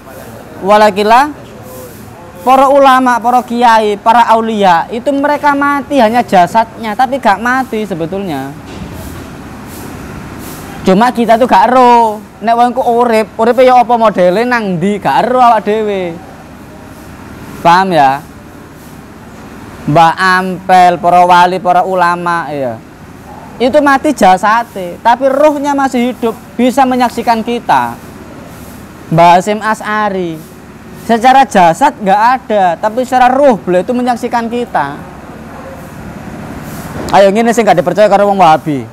walakila. Para ulama, para kiai, para aulia itu mereka mati hanya jasadnya, tapi gak mati sebetulnya. Cuma kita tuh gak ero, nek wong ku uripe ya apa modele nang ndi, gak ero awak dhewe. Paham ya? Mbak Ampel, para wali, para ulama ya. Itu mati jasate, tapi ruhnya masih hidup, bisa menyaksikan kita. Mbak Hasyim Asy'ari secara jasad nggak ada, tapi secara ruh beliau itu menyaksikan kita. Ayo ngene sing gak dipercaya karo wong Wahabi.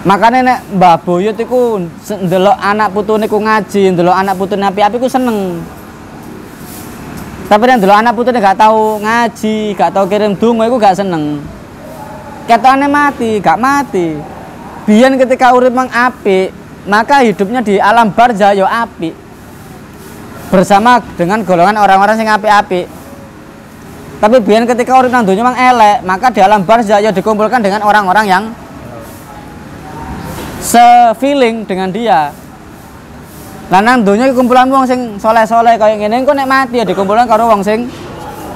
Makanya nek Mbah Buyut iku ndelok anak putune ku ngaji, ndelok anak putune api-api ku seneng. Tapi nek ndelok anak putune gak tahu ngaji, gak tahu kirim donga iku gak seneng. Ketone mati, gak mati. Biyen ketika urip mang apik, maka hidupnya di alam barzah yo apik. Bersama dengan golongan orang-orang sing apik-apik. Tapi biyen ketika urip nang donya mang elek, maka di alam barzah yo dikumpulkan dengan orang-orang yang se-feeling dengan dia. Lah nang donya kumpulan wong sing soleh-soleh kaya ngene engko nek mati ya dikumpulkan karo wong sing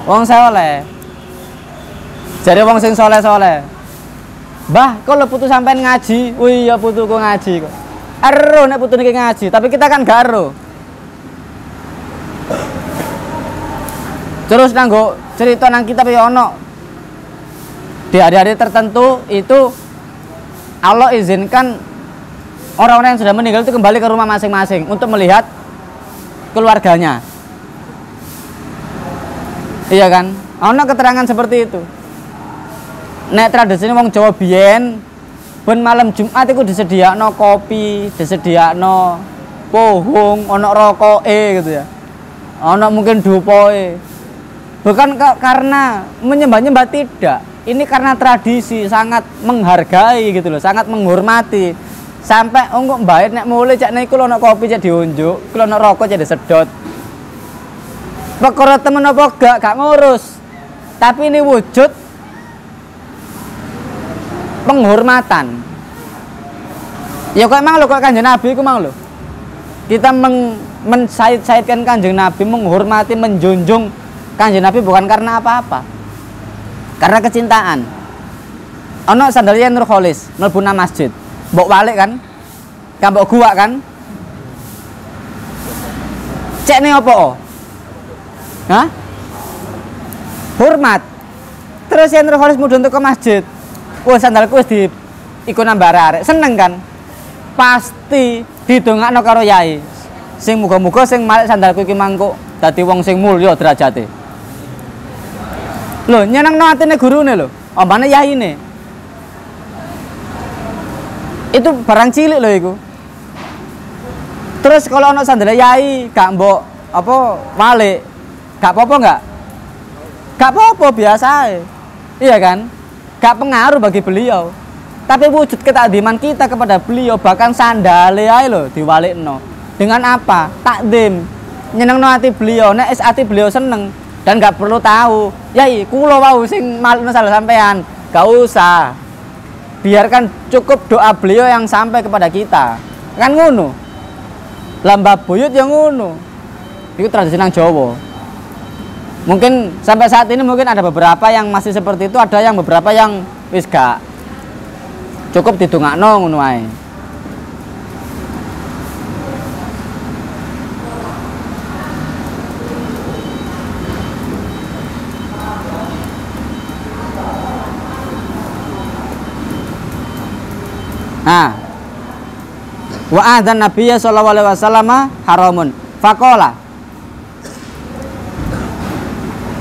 soleh. Jare wong sing soleh-soleh. Mbah, kok lho putu sampean ngaji? Oh iya putuku ngaji kok. Ero nek putu niki ngaji, tapi kita kan gak ero. Terus nanggo cerita nang kitab ya ono. Di hari-hari tertentu itu Allah izinkan orang-orang yang sudah meninggal itu kembali ke rumah masing-masing untuk melihat keluarganya. Iya kan? Ono keterangan seperti itu. Nek tradisi wong Jawa biyen ben malam Jumat itu disediakno kopi, disediakno pohong, ono rokoke gitu ya. Ono mungkin dupoe. Bukan karena menyembah-nyembah, tidak. Ini karena tradisi, sangat menghargai gitu loh, sangat menghormati. Sampai kok mbahit nek mulai cek niku lho ana kopi cek diunjuk, kulo ana rokok cek disedot. Perkara temen apa gak ngurus. Tapi ini wujud penghormatan. Ya kok emang lho kok Kanjeng Nabi iku mang lho. Kita mensait-saitkan Kanjeng Nabi, menghormati, menjunjung Kanjeng Nabi bukan karena apa-apa. Karena kecintaan. Ono sandalnya Nur Kholis mlebu nang masjid. Mbok balik kan? Kambok gua kan? Cek nih apa? Hah? Hormat. Terus yang Nur Kholis mudhun ke masjid. Wah sandalku wis di iku nambah arek. Seneng kan? Pasti didongakno karo yai. Sing muga-muga sing malik sandalku iki mangko dadi wong sing mulya derajate. Lho, nyenengno atine gurune lho. Ombane yaine. Itu barang cilik lho iku. Terus kalau ana sandal yai gak mbok apa malik, gak apa-apa enggak? Gak apa-apa biasa ae. Iya kan? Gak pengaruh bagi beliau. Tapi wujud ketakdiman kita kepada beliau, bahkan sandale ae lho diwalikno. Dengan apa? Takdim. Nyenengno ati beliau, nek ati beliau seneng dan gak perlu tahu. Yai, kula wau sing malikno sandal sampean. Gak usah. Biarkan cukup doa beliau yang sampai kepada kita. Kan ngono. Mbah Buyut yang ngono. Itu tradisi nang Jawa. Mungkin sampai saat ini mungkin ada beberapa yang masih seperti itu, ada yang beberapa yang wis gak. Cukup didongakno ngono ae. Nah, wa adzan nabiyya sallallahu alaihi wasallam haramun.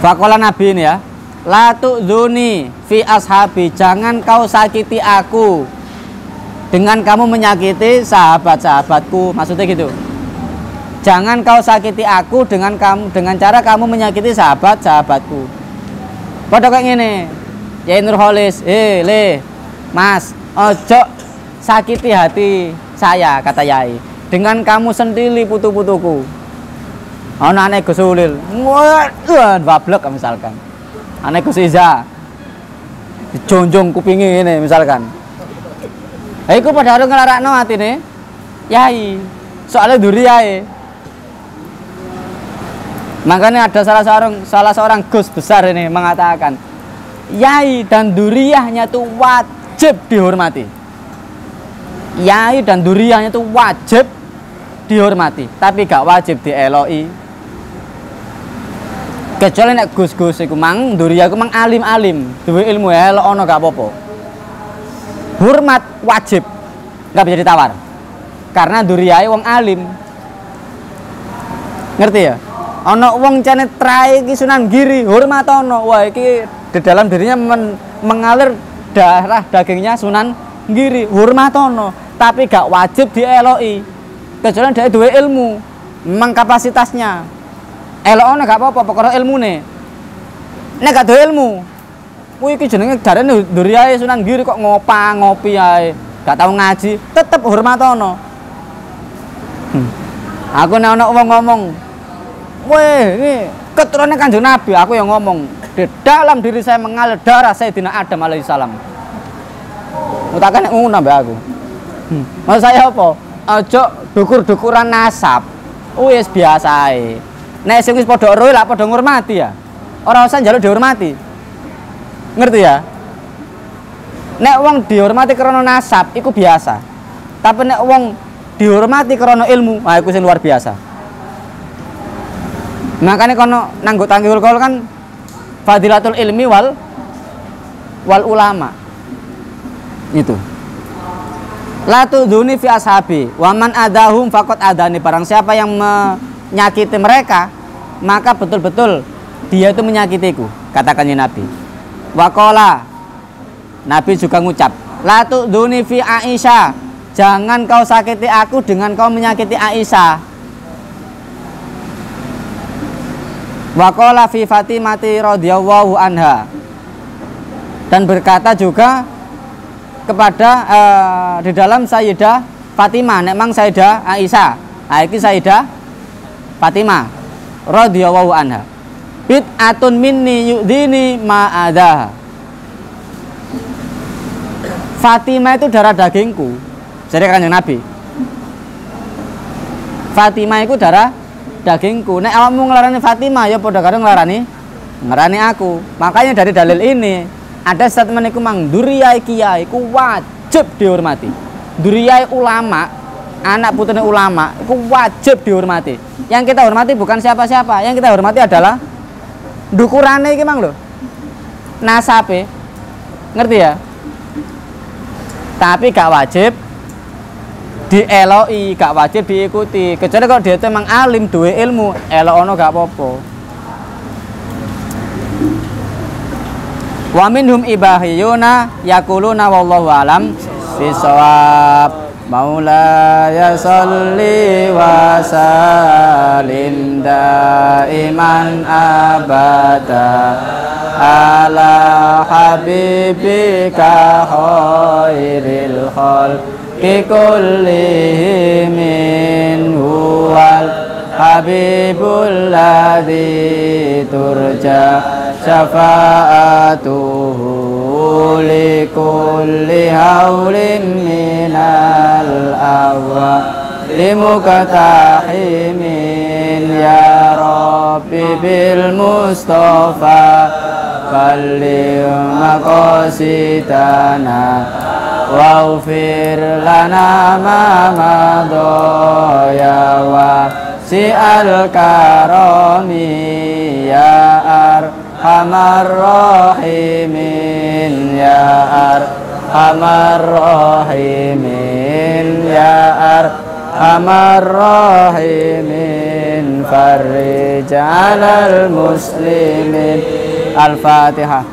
Faqala Nabi ini ya, la tu'dzuni fi ashabi, jangan kau sakiti aku dengan kamu menyakiti sahabat-sahabatku. Maksudnya gitu. Jangan kau sakiti aku dengan cara kamu menyakiti sahabat-sahabatku. Padha kayak ngene. Ya Nur Kholis, le, Mas, ojo sakiti hati saya, kata yai, dengan kamu sendiri putu-putuku. Ana ane Gus Ulil, wablek misalkan. Ane Gus Iza, dijonjong kupinge ngene misalkan. Iku padha karo nglarakno atine yai, soalnya duri yai. Makanya ada salah seorang Gus besar ini mengatakan, yai dan duriyahnya itu wajib dihormati. Yai dan duriyahnya itu wajib dihormati, tapi gak wajib dieloki. Kecuali nek Gus-gus iku mang duriyah iku mang alim-alim, duwe ilmu elok ono gak apa-apa. Hormat wajib, gak bisa ditawar. Karena duriyah wong alim. Ngerti ya? Ono wong cene trae iki Sunan Giri, hormat ono. Wah iki di dalam dirinya mengalir darah dagingnya Sunan ngiri, hormatono, tapi gak wajib dieloki. Kecuali dia duwe ilmu, memang kapasitasnya. Elokone gak apa-apa, perkara ilmune. Nek gak duwe ilmu, kuwi iki jenenge jarene nduri ae Sunan Giri kok ngopi ae, gak tau ngaji, tetep hormatono. Aku nek ana wong ngomong, "Weh, ini keturunan Kanjeng Nabi," aku yang ngomong, "Di dalam diri saya mengalir darah Sayyidina Adam alaihissalam." Mutakan nek ngono mbak aku. Maksud saya apa? Ojo dukur-dukuran nasab. Wis biasa ae. Nek sing wis padha roe lak padha ngurmati ya. Ora usah njaluk dihormati. Ngerti ya? Nek wong dihormati karena nasab iku biasa. Tapi nek wong dihormati karena ilmu, nah iku sing luar biasa. Makanya kono nanggo tanggul kol kan fadilatul ilmi wal ulama. Itu. La tuduni fi ashabi wa man adahum faqad adani. Barang siapa yang menyakiti mereka, maka betul-betul dia itu menyakitiku, katakannya Nabi. Waqala, Nabi juga ngucap, la tuduni fi Aisyah. Jangan kau sakiti aku dengan kau menyakiti Aisyah. Waqala fi Fatimati radhiyallahu anha. Dan berkata juga kepada di dalam Sayyidah Fatimah, memang Sayyidah Aisyah, iki Sayyidah Fatimah radhiyallahu anha. Bid'atun minni yu'dini ma'adaha. Fatimah itu darah dagingku, jadi Kanjeng Nabi. Fatimah itu darah dagingku. Nek awakmu nglarani Fatimah ya padha karo nglarani aku. Makanya dari dalil ini ada statement iku mang duriyai kiai ku wajib dihormati. Duriyai ulama, anak putune ulama iku wajib dihormati. Yang kita hormati bukan siapa-siapa, yang kita hormati adalah dukurane iki mang lho. Nasabe. Ngerti ya? Tapi gak wajib dieloki, gak wajib diikuti. Kecuali kalau dia itu memang alim, duwe ilmu, elokono gak apa-apa. Wa minhum ibahiyuna yaquluna wallahu alam bisawab. Maulaya sholli wa sallim daiman abada ala habibika khairil khalqi kullihim huwal habibul ladzi turja syafa'atuhu likulli haulin minal awwali mukatahimin ya Rabbi bil Mustafa balligh maqasidana waghfir lana ma madaya wa si'al karami ya arhamar rahimin ya arhamar rahimin ya arhamar rahimin farij 'alal muslimin. Al-Fatihah.